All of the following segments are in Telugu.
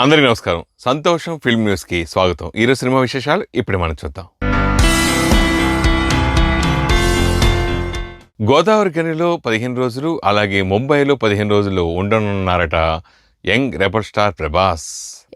అందరికీ నమస్కారం. సంతోషం ఫిల్మ్ న్యూస్ కి స్వాగతం. ఈరోజు సినిమా విశేషాలు ఇప్పుడు మనం చూద్దాం. గోదావరి గనిలో 15 రోజులు, అలాగే ముంబైలో 15 రోజులు ఉండనున్నారట young rebel star Prabhas.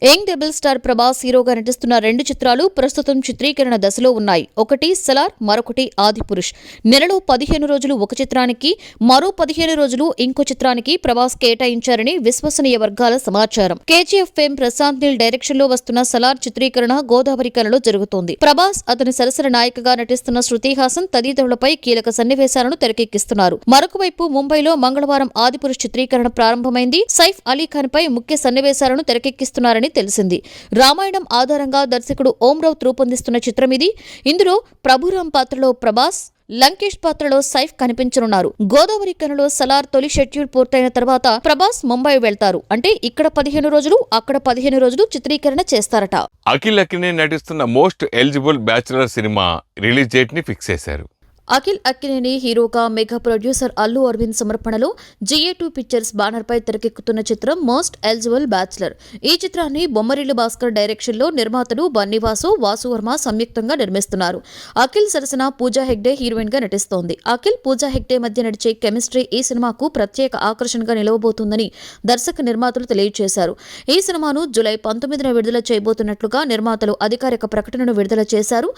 Young rebel star Prabhas హీరోగా నటిస్తున్న 2 చిత్రాలు ప్రస్తుతం చిత్రీకరణ దశలో ఉన్నాయి. ఒకటి సలార్, మరొకటి ఆదిపురుష్. నెలలో 15 రోజులు ఒక చిత్రానికి, మరో 15 రోజులు ఇంకో చిత్రానికి ప్రభాస్ కేటాయించారని విశ్వసనీయ వర్గాల సమాచారం. KGF fame Prashanth Neel direction లో వస్తున్న సలార్ చిత్రీకరణ గోదావరి కనిలో జరుగుతోంది. ప్రభాస్, అతని సరసన నాయికగా నటిస్తున్న శృతి హాసన్ తదితరులపై కీలక సన్నివేశాలను తెరకెక్కిస్తున్నారు. మరొకవైపు ముంబైలో మంగళవారం ఆదిపురుష్ చిత్రీకరణ ప్రారంభమైంది. సైఫ్ అలీ ఖాన్ పై ముఖ్య సన్నివేశాలను తెరకెక్కిస్తున్నారని తెలిసింది. రామాయణం ఆధారంగా దర్శకుడు ఓంరావుత్ రూపొందిస్తున్న చిత్రం ఇది. ఇందులో ప్రభురామ్ పాత్రలో ప్రభాస్, లంకేష్ పాత్రలో సైఫ్ కనిపించనున్నారు. గోదావరి కనిలో సలార్ తొలి షెడ్యూల్ పూర్తయిన తర్వాత ప్రభాస్ ముంబై వెళ్తారు. అంటే ఇక్కడ 15 రోజులు, అక్కడ 15 రోజులు చిత్రీకరణ చేస్తారట. అఖిల్ అక్కినేని నటిస్తున్న most eligible bachelor cinema release date ని ఫిక్స్ చేశారు. అఖిల్ అక్కినేని హీరోగా మెగా ప్రొడ్యూసర్ అల్లు అరవింద్ సమర్పణలో GA2 పిక్చర్స్ బ్యానర్ పై తెరకెక్కుతున్న చిత్రం మోస్ట్ ఎలిజిబుల్ బ్యాచులర్. ఈ చిత్రాన్ని బొమ్మరిల్లు భాస్కర్ డైరెక్షన్ లో నిర్మాతలు బన్నీవాసు, వాసువర్మ సంయుక్తంగా నిర్మిస్తున్నారు. అఖిల్ సరసన పూజా హెగ్డే హీరోయిన్ గా నటిస్తోంది. అఖిల్, పూజా హెగ్డే మధ్య నడిచే కెమిస్ట్రీ ఈ సినిమాకు ప్రత్యేక ఆకర్షణగా నిలవబోతుందని దర్శక నిర్మాతలు తెలియజేశారు. ఈ సినిమాను జూలై 19న విడుదల చేయబోతున్నట్లుగా నిర్మాతలు అధికారిక ప్రకటనను విడుదల చేశారు.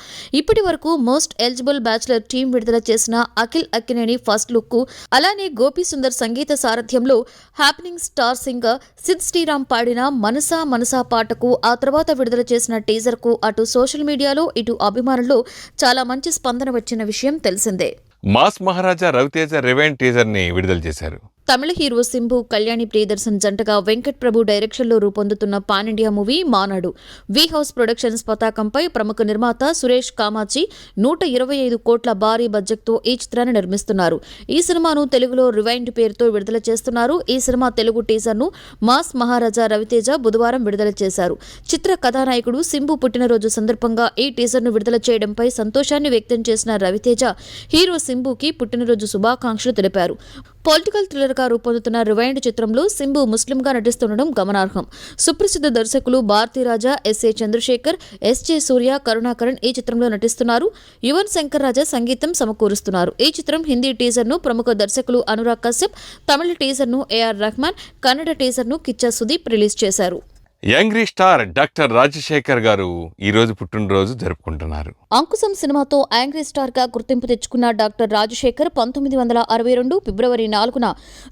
ఇప్పటి వరకు మోస్ట్ ఎలిజిబుల్ బ్యాచులర్ టీం విడుదల చేసిన అఖిల్ అక్కినేని ఫస్ట్ లుక్, అలానే గోపి సుందర్ సంగీత సారథ్యంలో happening star singer Sid Sriram పాడిన మనసా మనసా పాటకు, ఆ తర్వాత విడుదల చేసిన టీజర్ కు అటు సోషల్ మీడియాలో ఇటు అభిమానుల్లో చాలా మంచి స్పందన వచ్చిన విషయం తెలిసిందే. మాస్ మహారాజా రవితేజ రివైండ్ టీజర్ ని విడుదల చేశారు. తమిళ హీరో సింబు, కళ్యాణి ప్రియదర్శన్ జంటగా వెంకట్ ప్రభు డైరెక్షన్ లో రూపొందుతున్న పాన్ ఇండియా మూవీ మానాడు. వి హౌస్ ప్రొడక్షన్స్ పతాకంపై ప్రముఖ నిర్మాత సురేష్ కామాచి 125 కోట్ల భారీ బడ్జెట్ తో ఈ చిత్రాన్ని నిర్మిస్తున్నారు. ఈ సినిమాను తెలుగులో రివైండ్ పేరుతో విడుదల చేస్తున్నారు. ఈ సినిమా తెలుగు టీజర్ ను మాస్ మహారాజా రవితేజ బుధవారం విడుదల చేశారు. చిత్ర కథానాయకుడు సింబు పుట్టినరోజు సందర్భంగా ఈ టీజర్ ను విడుదల చేయడంపై సంతోషాన్ని వ్యక్తం చేసిన రవితేజ హీరో సింబుకి పుట్టినరోజు శుభాకాంక్షలు తెలిపారు. పొలిటికల్ థ్రిల్లర్ గా రూపొందుతున్న రివైండ్ చిత్రంలో సింబు ముస్లింగా నటిస్తుండడం గమనార్హం. సుప్రసిద్ధ దర్శకులు భారతీరాజా, S.A. చంద్రశేఖర్, S.J. సూర్య, కరుణాకరణ్ ఈ చిత్రంలో నటిస్తున్నారు. యువన్ శంకర్ రాజా సంగీతం సమకూరుస్తున్నారు. ఈ చిత్రం హిందీ టీజర్ ను ప్రముఖ దర్శకులు అనురాగ్ కశ్యప్, తమిళ టీజర్ ను A.R. రెహమాన్, కన్నడ టీజర్ ను కిచ్చా సుదీప్ రిలీజ్ చేశారు. యంగ్ స్టార్ డాక్టర్ రాజశేఖర్ గారు ఈ రోజు పుట్టినరోజు జరుపుకుంటున్నారు. అంకుశం సినిమాతో యాంగ్రీ స్టార్ గా గుర్తింపు తెచ్చుకున్న డాక్టర్ రాజశేఖర్ 1962 ఫిబ్రవరి 4న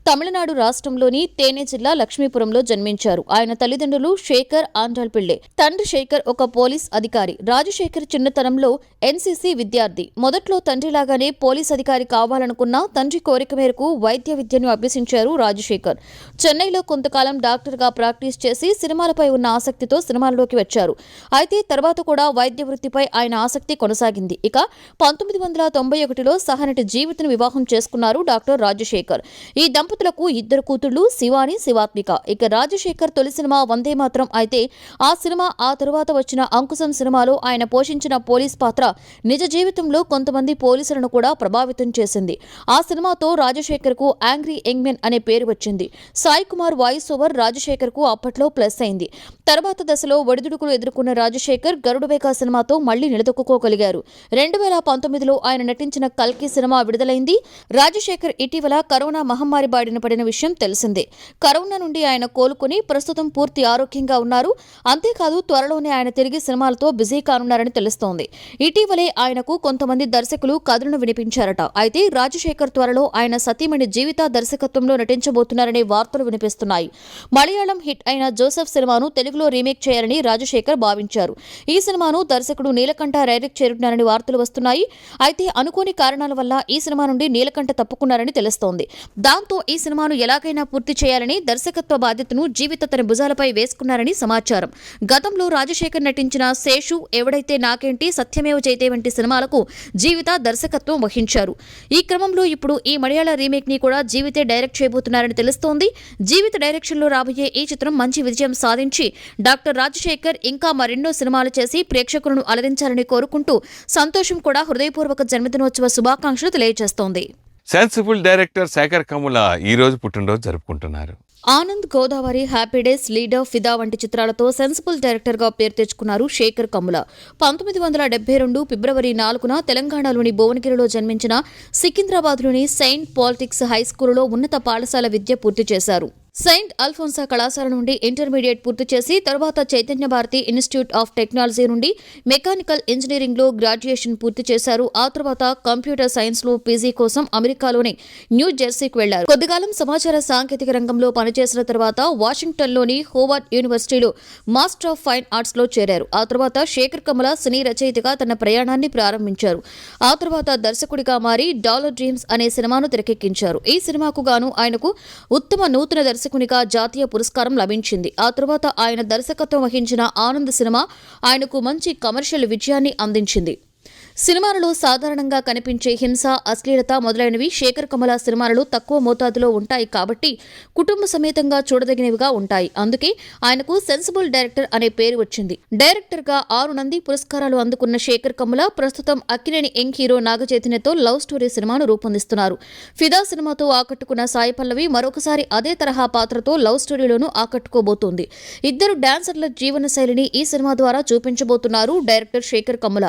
తమిళనాడు రాష్ట్రంలోని తేనె జిల్లా లక్ష్మీపురంలో జన్మించారు. ఆయన తల్లిదండ్రులు శేఖర్, ఆండాల్ పిళ్ళే. తండ్రి శేఖర్ ఒక పోలీస్ అధికారి. రాజశేఖర్ చిన్నతనంలో NCC విద్యార్థి. మొదట్లో తండ్రిలాగానే పోలీస్ అధికారి కావాలనుకున్న తండ్రి కోరిక మేరకు వైద్య విద్యను అభ్యసించారు రాజశేఖర్. చెన్నైలో కొంతకాలం డాక్టర్ గా ప్రాక్టీస్ చేసి సినిమాలపై ఉన్న ఆసక్తితో సినిమాల్లోకి వచ్చారు. అయితే తర్వాత కూడా వైద్య వృత్తిపై ఆయన ఆసక్తి కొనసాగింది. ఇక 1991లో సహనటి జీవితను వివాహం చేసుకున్నారు డాక్టర్ రాజశేఖర్. ఈ దంపతులకు 2 కూతుళ్లు, శివాని, శివాత్మిక. ఇక రాజశేఖర్ తొలి సినిమా వందే మాత్రం అయితే ఆ సినిమా, ఆ తరువాత వచ్చిన అంకుశం సినిమాలో ఆయన పోషించిన పోలీస్ పాత్ర నిజ జీవితంలో కొంతమంది పోలీసులను కూడా ప్రభావితం చేసింది. ఆ సినిమాతో రాజశేఖర్ కు యాంగ్రీ యంగ్ మెన్ అనే పేరు వచ్చింది. సాయి కుమార్ వాయిస్ ఓవర్ రాజశేఖర్ కు అప్పట్లో ప్లస్ అయింది. తర్వాత దశలో ఒడిదుడుకులు ఎదుర్కొన్న రాజశేఖర్ గరుడబేకా సినిమాతో మళ్లీ నిలదొక్కుకోగలిగారు. 2019లో ఆయన నటించిన కల్కి సినిమా విడుదలైంది. రాజశేఖర్ ఇటీవల కరోనా మహమ్మారి బారిన పడిన విషయం తెలిసిందే. కరోనా నుండి ఆయన కోలుకుని ప్రస్తుతం పూర్తి ఆరోగ్యంగా ఉన్నారు. అంతేకాదు త్వరలోనే ఆయన తిరిగి సినిమాలతో బిజీ కానున్నారని తెలుస్తోంది. ఇటీవలే ఆయనకు కొంతమంది దర్శకులు కథలను వినిపించారట. అయితే రాజశేఖర్ త్వరలో ఆయన సతీమణి జీవిత దర్శకత్వంలో నటించబోతున్నారనే వార్తలు వినిపిస్తున్నాయి. మలయాళం హిట్ అయిన జోసెఫ్ సినిమాను తెలుగులో రీమేక్ చేయాలని రాజశేఖర్ భావించారు. ఈ సినిమాను దర్శకుడు నీలకంఠ డైరెక్ట్ చేరుతున్నారని వార్తలు వస్తున్నాయి. అయితే అనుకోని కారణాల వల్ల ఈ సినిమా నుండి నీలకంఠ తప్పుకున్నారని తెలుస్తోంది. దాంతో ఈ సినిమాను ఎలాగైనా పూర్తి చేయాలని దర్శకత్వ బాధ్యతను జీవిత తన భుజాలపై వేసుకున్నారని సమాచారం. గతంలో రాజశేఖర్ నటించిన శేషు, ఎవడైతే నాకేంటి, సత్యమేవ జయతే వంటి సినిమాలకు జీవిత దర్శకత్వం వహించారు. ఈ క్రమంలో ఇప్పుడు ఈ మలయాళ రీమేక్ ని కూడా జీవితే డైరెక్ట్ చేయబోతున్నారని తెలుస్తోంది. జీవిత డైరెక్షన్ లో రాబోయే ఈ చిత్రం మంచి విజయం సాధించి డాక్టర్ రాజశేఖర్ ఇంకా మరెన్నో సినిమాలు చేసి ప్రేక్షకులను అలరించాలని కోరుకుంటూ సంతోషం కూడా హృదయపూర్వక జన్మదినోత్సవ శుభాకాంక్షలు తెలియజేస్తోంది. సెన్సిబుల్ డైరెక్టర్ శేఖర్ కమ్ముల ఈ రోజు పుట్టినరోజు జరుపుకుంటున్నారు. Anand, Godavari, happy days, leader, ఫిదా వంటి చిత్రాలతో సెన్సిబుల్ డైరెక్టర్గా పేరు తెచ్చుకున్నారు శేఖర్ కమ్ముల. 1972 ఫిబ్రవరి 4న తెలంగాణలోని భువనగిరిలో జన్మించిన సికింద్రాబాద్లోని సెయింట్ పాలిటిక్స్ హైస్కూలులో ఉన్నత పాఠశాల విద్య పూర్తి చేశారు. సెయింట్ అల్ఫోన్సా కళాశాల నుండి ఇంటర్మీడియట్ పూర్తి చేసి తరువాత Chaitanya Bharathi institute of technology నుండి మెకానికల్ ఇంజనీరింగ్లో గ్రాడ్యుయేషన్ పూర్తి చేశారు. ఆ తర్వాత కంప్యూటర్ సైన్స్లో పీజీ కోసం అమెరికాలోని న్యూ జెర్సీకి వెళ్లారు. కొద్దికాలం సమాచార సాంకేతిక రంగంలో పనిచేసిన తర్వాత వాషింగ్టన్లోని హోవార్డ్ యూనివర్సిటీలో మాస్టర్ ఆఫ్ ఫైన్ ఆర్ట్స్లో చేరారు. ఆ తర్వాత శేఖర్ కమ్ముల సినీ రచయితగా తన ప్రయాణాన్ని ప్రారంభించారు. ఆ తర్వాత దర్శకుడిగా మారి డాలర్ డ్రీమ్స్ అనే సినిమాను తెరకెక్కించారు. ఈ సినిమాకు గాను ఆయనకు ఉత్తమ నూతన దర్శకునిగా జాతీయ పురస్కారం లభించింది. ఆ తర్వాత ఆయన దర్శకత్వం వహించిన ఆనంద్ సినిమా ఆయనకు మంచి కమర్షియల్ విజయాన్ని అందించింది. సినిమాలలో సాధారణంగా కనిపించే హింస, అశ్లీలత మొదలైనవి శేఖర్ కమ్ముల సినిమాలలో తక్కువ మోతాదులో ఉంటాయి కాబట్టి కుటుంబ సమేతంగా చూడదగినవిగా ఉంటాయి. అందుకే ఆయనకు సెన్సిబుల్ డైరెక్టర్ అనే పేరు వచ్చింది. డైరెక్టర్గా 6 నంది పురస్కారాలు అందుకున్న శేఖర్ కమ్ముల ప్రస్తుతం అక్కినేని యంగ్ హీరో నాగచైతన్యతో లవ్ స్టోరీ సినిమాను రూపొందిస్తున్నారు. ఫిదా సినిమాతో ఆకట్టుకున్న సాయి పల్లవి మరొకసారి అదే తరహా పాత్రతో లవ్ స్టోరీలోనూ ఆకట్టుకోబోతోంది. ఇద్దరు డాన్సర్ల జీవన శైలిని ఈ సినిమా ద్వారా చూపించబోతున్నారు డైరెక్టర్ శేఖర్ కమ్ముల.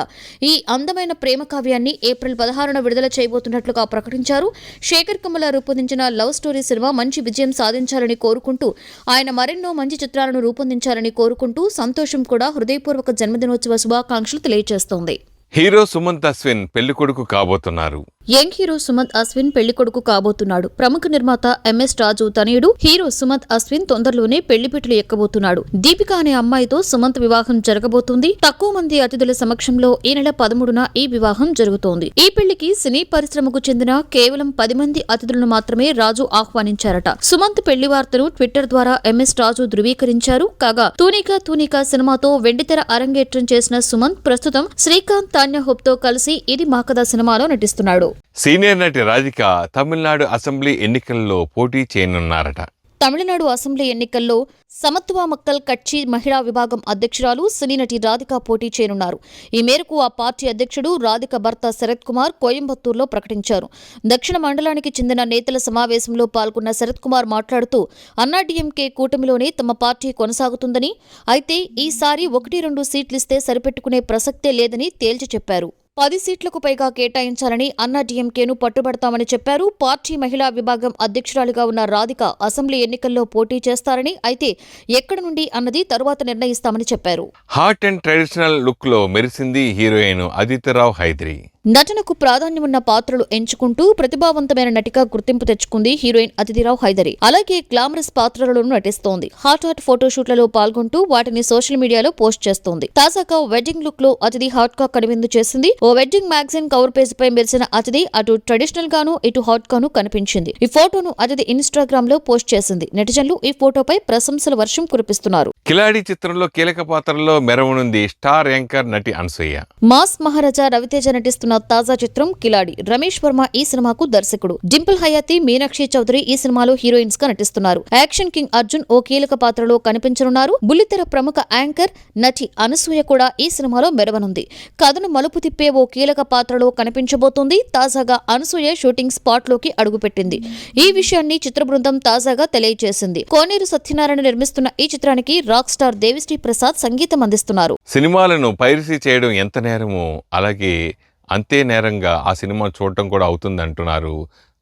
ఈ అందమైన ప్రేమ కావ్యాన్ని ఏప్రిల్ 16న విడుదల చేయబోతున్నట్లుగా ప్రకటించారు. శేఖర్ కమ్ముల రూపొందించిన లవ్ స్టోరీ సినిమా మంచి విజయం సాధించాలని కోరుకుంటూ ఆయన మరెన్నో మంచి చిత్రాలను రూపొందించాలని కోరుకుంటూ సంతోషం కూడా హృదయపూర్వక జన్మదినోత్సవ శుభాకాంక్షలు తెలియజేస్తోంది. హీరో సుమంత్ అశ్విన్ పెళ్లికొడుకు కాబోతున్నారు. యంగ్ హీరో సుమంత్ అశ్విన్ పెళ్లికొడుకు కాబోతున్నాడు. ప్రముఖ నిర్మాత ఎంఎస్ రాజు తనయుడు హీరో సుమంత్ అశ్విన్ తొందరలోనే పెళ్లిపీటలు ఎక్కబోతున్నాడు. దీపిక అనే అమ్మాయితో సుమంత్ వివాహం జరగబోతుంది. తక్కువ మంది అతిథుల సమక్షంలో ఈ నెల 13న ఈ వివాహం జరుగుతోంది. ఈ పెళ్లికి సినీ పరిశ్రమకు చెందిన కేవలం 10 మంది అతిథులను మాత్రమే రాజు ఆహ్వానించారట. సుమంత్ పెళ్లి వార్తను ట్విట్టర్ ద్వారా ఎంఎస్ రాజు ధృవీకరించారు. కాగా తూనికా సినిమాతో వెండితెర అరంగేట్రం చేసిన సుమంత్ ప్రస్తుతం శ్రీకాంత్, తాన్యా హోప్తో కలిసి ఇది మా కథ సినిమాలో నటిస్తున్నాడు. సీనియర్ నటి రాధిక తమిళనాడు అసెంబ్లీ ఎన్నికల్లో పోటీ చేయనున్నారట. తమిళనాడు అసెంబ్లీ ఎన్నికల్లో సమత్వ మక్కల్ కట్చి మహిళా విభాగం అధ్యక్షురాలు సినీ నటి రాధిక పోటీ చేయనున్నారు. ఈ మేరకు ఆ పార్టీ అధ్యక్షుడు రాధిక భర్త శరత్ కుమార్ కోయంబత్తూరులో ప్రకటించారు. దక్షిణ మండలానికి చెందిన నేతల సమావేశంలో పాల్గొన్న శరత్ కుమార్ మాట్లాడుతూ అన్నాడీఎంకే కూటమిలోనే తమ పార్టీ కొనసాగుతుందని, అయితే ఈసారి 1-2 సీట్లిస్తే సరిపెట్టుకునే ప్రసక్తే లేదని తేల్చి చెప్పారు. 10 సీట్లకు పైగా కేటాయించాలని అన్నాడీఎంకేను పట్టుబడతామని చెప్పారు. పార్టీ మహిళా విభాగం అధ్యక్షురాలిగా ఉన్న రాధిక అసెంబ్లీ ఎన్నికల్లో పోటీ చేస్తారని, అయితే ఎక్కడ నుండి అన్నది తరువాత నిర్ణయిస్తామని చెప్పారు. హాట్ అండ్ ట్రెడిషనల్ లుక్ లో మెరిసింది హీరోయిన్ అదితిరావు హైదరి. నటనకు ప్రాధాన్యమున్న పాత్రలు ఎంచుకుంటూ ప్రతిభావంతమైన నటిగా గుర్తింపు తెచ్చుకుంది హీరోయిన్ అదితిరావు హైదరి. అలాగే గ్లామరస్ పాత్రలను నటిస్తోంది. హాట్ ఫోటోషూట్లలో పాల్గొంటూ వాటిని సోషల్ మీడియాలో పోస్ట్ చేస్తోంది. తాజాగా వెడ్డింగ్ లుక్ లో అతిథి హాట్ గా కనువిందు చేసింది. ఓ వెడ్డింగ్ మ్యాగజైన్ కవర్ పేజ్ పై మెరిసిన అతిథి అటు ట్రెడిషనల్ గాను ఇటు హాట్ గాను కనిపించింది. ఈ ఫోటోను అతిథి ఇన్స్టాగ్రామ్ లో పోస్ట్ చేసింది. నెటిజన్లు ఈ ఫోటోపై ప్రశంసల వర్షం కురిపిస్తున్నారు. కిలాడి చిత్రంలో కీలక పాత్రలో మెరవనుంది స్టార్ యాంకర్ నటి అనసూయ. మాస్ మహారాజా రవితేజ నటిస్తున్న తాజా చిత్రం కిలాడి. రమేష్ వర్మ ఈ సినిమాకు దర్శకుడు. డింపుల్ హయాతి, మీనాక్షి చౌదరి ఈ సినిమాలో హీరోయిన్స్ గా నటిస్తున్నారు. యాక్షన్ కింగ్ అర్జున్ ఓ కీలక పాత్రలో కనిపించనున్నారు. బుల్లితెర ప్రముఖ యాంకర్ నటి అనసూయ కూడా ఈ సినిమాలో మెరవనుంది. కథను మలుపు తిప్పే ఓ కీలక పాత్రలో కనిపించబోతోంది. తాజాగా అనసూయ షూటింగ్ స్పాట్ లోకి అడుగుపెట్టింది. ఈ విషయాన్ని చిత్ర బృందం తాజాగా తెలియజేసింది. కోనేరు సత్యనారాయణ నిర్మిస్తున్న ఈ చిత్రానికి రాక్ స్టార్ దేవిశ్రీ ప్రసాద్ సంగీతం అందిస్తున్నారు. సినిమాలను పైరసీ చేయడం ఎంత నేరమో అలాగే అంతే నేరంగా ఆ సినిమా చూడటం కూడా అవుతుందంటున్నారు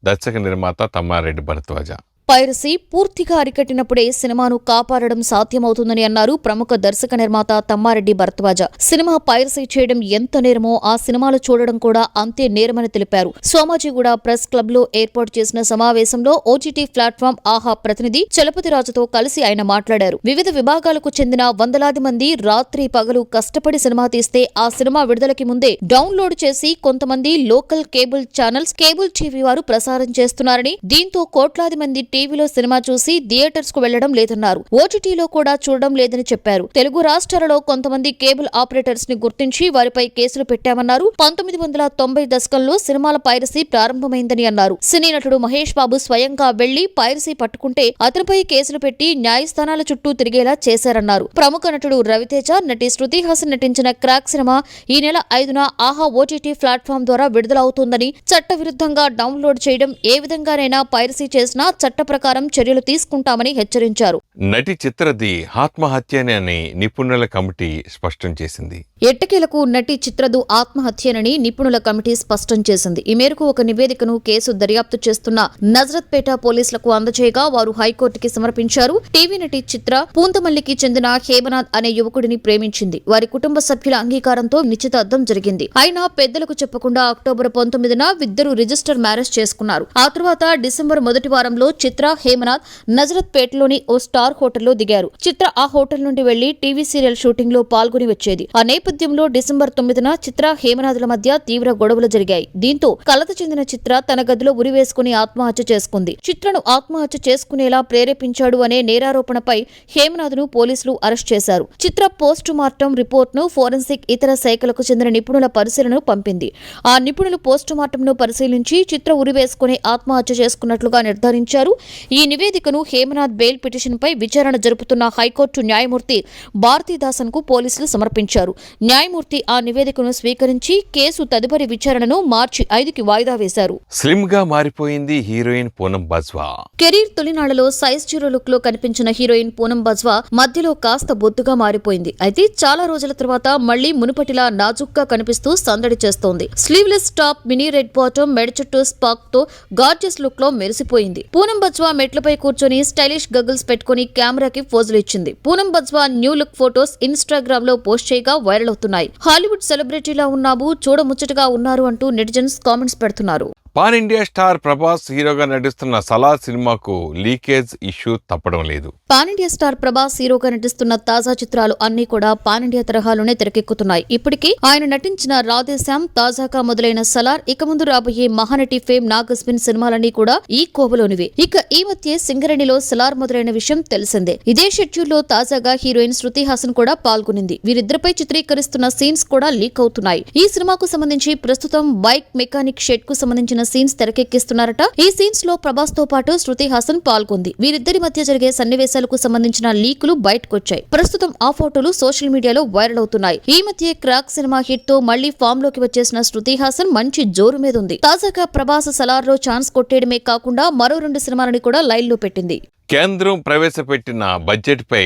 దర్శక నిర్మాత తమ్మారెడ్డి భరద్వాజ. పైరసీ పూర్తిగా అరికట్టినప్పుడే సినిమాను కాపాడడం సాధ్యమవుతుందని అన్నారు ప్రముఖ దర్శక నిర్మాత తమ్మారెడ్డి భరద్వాజ. సినిమా పైరసీ చేయడం ఎంత నేరమో ఆ సినిమాలు చూడడం కూడా అంతే నేరమని తెలిపారు. సోమాజిగూడ ప్రెస్ క్లబ్ లో ఏర్పాటు చేసిన సమావేశంలో ఓటీటీ ప్లాట్ఫామ్ ఆహా ప్రతినిధి చలపతిరాజుతో కలిసి ఆయన మాట్లాడారు. వివిధ విభాగాలకు చెందిన వందలాది మంది రాత్రి పగలు కష్టపడి సినిమా తీస్తే ఆ సినిమా విడుదలకి ముందే డౌన్లోడ్ చేసి కొంతమంది local cable channels, cable TV వారు ప్రసారం చేస్తున్నారని, దీంతో కోట్లాది మంది టీవీలో సినిమా చూసి థియేటర్స్ కు వెళ్లడం లేదన్నారు. ఓటీటీలో కూడా చూడడం లేదని చెప్పారు. తెలుగు రాష్ట్రాలలో కొంతమంది కేబుల్ ఆపరేటర్స్ ని గుర్తించి వారిపై కేసులు పెట్టామన్నారు. 1990 దశకంలో సినిమాల పైరసీ ప్రారంభమైందని అన్నారు. సినీ నటుడు మహేష్ బాబు స్వయంగా వెళ్లి పైరసీ పట్టుకుంటే అతనిపై కేసులు పెట్టి న్యాయస్థానాల చుట్టూ తిరిగేలా చేశారన్నారు. ప్రముఖ నటుడు రవితేజ, నటి శృతి హాసన్ నటించిన క్రాక్ సినిమా ఈ నెల 5న ఆహా ఓటీటీ ప్లాట్ఫామ్ ద్వారా విడుదలవుతోందని, చట్టవిరుద్ధంగా డౌన్లోడ్ చేయడం ఏ విధంగానైనా పైరసీ చేసినా చట్ట ప్రకారం చర్యలు తీసుకుంటామని హెచ్చరించారు. నటి చిత్రది ఆత్మహత్యనే నిపుణుల కమిటీ స్పష్టం చేసింది. ఎట్టకేలకు నటి చిత్రదు ఆత్మహత్యనని నిపుణుల కమిటీ స్పష్టం చేసింది. ఈ మేరకు ఒక నివేదికను కేసు దర్యాప్తు చేస్తున్న నజరత్పేట పోలీసులకు అందజేయగా వారు హైకోర్టుకి సమర్పించారు. టీవీ నటి చిత్ర పూంతమల్లికి చెందిన హేమనాథ్ అనే యువకుడిని ప్రేమించింది. వారి కుటుంబ సభ్యుల అంగీకారంతో నిశ్చితార్థం జరిగింది. అయినా పెద్దలకు చెప్పకుండా అక్టోబర్ 19న ఇద్దరు రిజిస్టర్ మ్యారేజ్ చేసుకున్నారు. ఆ తర్వాత డిసెంబర్ మొదటి వారంలో చిత్ర, హేమనాథ్ నజరత్పేటలోని ఓ స్టార్ హోటల్లో దిగారు. చిత్ర ఆ హోటల్ నుండి వెళ్లి టీవీ సీరియల్ షూటింగ్ లో పాల్గొని వచ్చేది. ఆ నేపథ్యంలో డిసెంబర్ 9న చిత్ర, హేమనాథుల మధ్య తీవ్ర గొడవలు జరిగాయి. దీంతో కలత చెందిన చిత్ర తన గదిలో ఉరివేసుకుని ఆత్మహత్య చేసుకుంది. చిత్రను ఆత్మహత్య చేసుకునేలా ప్రేరేపించాడు అనే నేరారోపణపై హేమనాథ్ను పోలీసులు అరెస్ట్ చేశారు. చిత్ర పోస్టు మార్టం రిపోర్ట్ను ఫోరెన్సిక్ ఇతర శాఖలకు చెందిన నిపుణుల పరిశీలనకు పంపింది. ఆ నిపుణులు పోస్టు మార్టంను పరిశీలించి చిత్ర ఉరివేసుకుని ఆత్మహత్య చేసుకున్నట్లుగా నిర్ధారించారు. ఈ నివేదికను హేమనాథ్ బెయిల్ పిటిషన్పై విచారణ జరుపుతున్న హైకోర్టు న్యాయమూర్తి భారతీదాసన్కు పోలీసులు సమర్పించారు. న్యాయమూర్తి ఆ నివేదికను స్వీకరించి కేసు తదుపరి విచారణను మార్చి 5కి వాయిదా వేశారు. స్లిమ్ గా మారిపోయింది హీరోయిన్ పూనం బజ్వా. కెరీర్ తొలినాళ్లలో సైజ్ జీరో లుక్ లో కనిపించిన హీరోయిన్ పూనం బజ్వా మధ్యలో కాస్త బొద్దుగా మారిపోయింది. అయితే చాలా రోజుల తర్వాత మళ్లీ మునుపటిలా నాజుక్గా కనిపిస్తూ సందడి చేస్తోంది. Sleeveless top, mini red bottom, మెడ చుట్టూ స్పాక్ తో గార్జియస్ లుక్ లో మెరిసిపోయింది. పూనం బజ్వా మెట్లపై కూర్చొని స్టైలిష్ గగుల్స్ పెట్టుకుని కెమెరాకి పోజులు ఇచ్చింది. Poonam Bajwa new look photos Instagram లో పోస్ట్ చేయగా వైరల్ అవుతున్నాయి. హాలీవుడ్ సెలబ్రిటీలా ఉన్నావు, చూడముచ్చటగా ఉన్నారు అంటూ నెటిజన్స్ కామెంట్స్ పెడుతున్నారు. పాన్ ఇండియా స్టార్ ప్రభాస్ హీరోగా నటిస్తున్న సలార్ సినిమాకు లీకేజ్ ఇష్యూ తప్పడం లేదు. పాన్ ఇండియా స్టార్ ప్రభాస్ హీరోగా నటిస్తున్న తాజా చిత్రాలు అన్ని కూడా పాన్ ఇండియా తరహాలోనే తెరకెక్కుతున్నాయి. ఇప్పటికీ ఆయన నటించిన రాధేశ్యామ్, తాజాగా మొదలైన సలార్, ఇక ముందు రాబోయే మహానటి ఫేమ్ నాగస్విన్ సినిమాలన్నీ కూడా ఈ కోవలోనివే. ఇక ఈ మధ్య సింగరేణిలో సలార్ మొదలైన విషయం తెలిసిందే. ఇదే షెడ్యూల్లో తాజాగా హీరోయిన్ శృతి హాసన్ కూడా పాల్గొనింది. వీరిద్దరిపై చిత్రీకరిస్తున్న సీన్స్ కూడా లీక్ అవుతున్నాయి. ఈ సినిమాకు సంబంధించి ప్రస్తుతం బైక్ మెకానిక్ షెడ్ కు సంబంధించిన సీన్స్ తెరకెక్కిస్తున్నారట. ఈ సీన్స్ లో ప్రభాస్ తో పాటు శృతి హాసన్ పాల్గొంది. వీరిద్దరి మధ్య జరిగే సన్నివేశాలకు సంబంధించిన లీకులు బయటకొచ్చాయి. ప్రస్తుతం ఆ ఫోటోలు సోషల్ మీడియాలో వైరల్ అవుతున్నాయి. ఈ మధ్య క్రాక్ సినిమా హిట్ తో మళ్లీ ఫామ్ లోకి వచ్చేసిన శృతి హాసన్ మంచి జోరు మీద ఉంది. తాజాగా ప్రభాస్ సలార్ లో ఛాన్స్ కొట్టేయడమే కాకుండా మరో 2 సినిమాలని కూడా లైన్ లో పెట్టింది. కేంద్రం ప్రవేశపెట్టిన బడ్జెట్ పై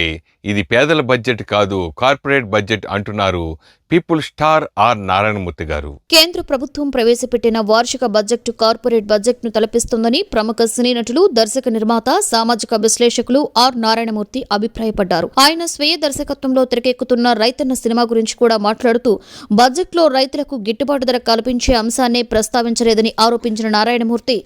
ఇది పేదల బడ్జెట్ కాదు, కార్పొరేట్ బడ్జెట్ అంటున్నారు పీపుల్ స్టార్ ఆర్ నారాయణమూర్తి గారు. కేంద్ర ప్రభుత్వం ప్రవేశపెట్టిన వార్షిక బడ్జెట్ కార్పొరేట్ బడ్జెట్ ను తలపిస్తుందని ప్రముఖ సినీ నటులు, దర్శక నిర్మాత, సామాజిక విశ్లేషకులు ఆర్ నారాయణమూర్తి అభిప్రాయపడ్డారు. ఆయన స్వీయ దర్శకత్వంలో తెరకెక్కుతున్న రైతన్న సినిమా గురించి కూడా మాట్లాడుతూ బడ్జెట్ లో రైతులకు గిట్టుబాటు ధర కల్పించే అంశాన్నే ప్రస్తావించలేదని ఆరోపించిన నారాయణమూర్తి,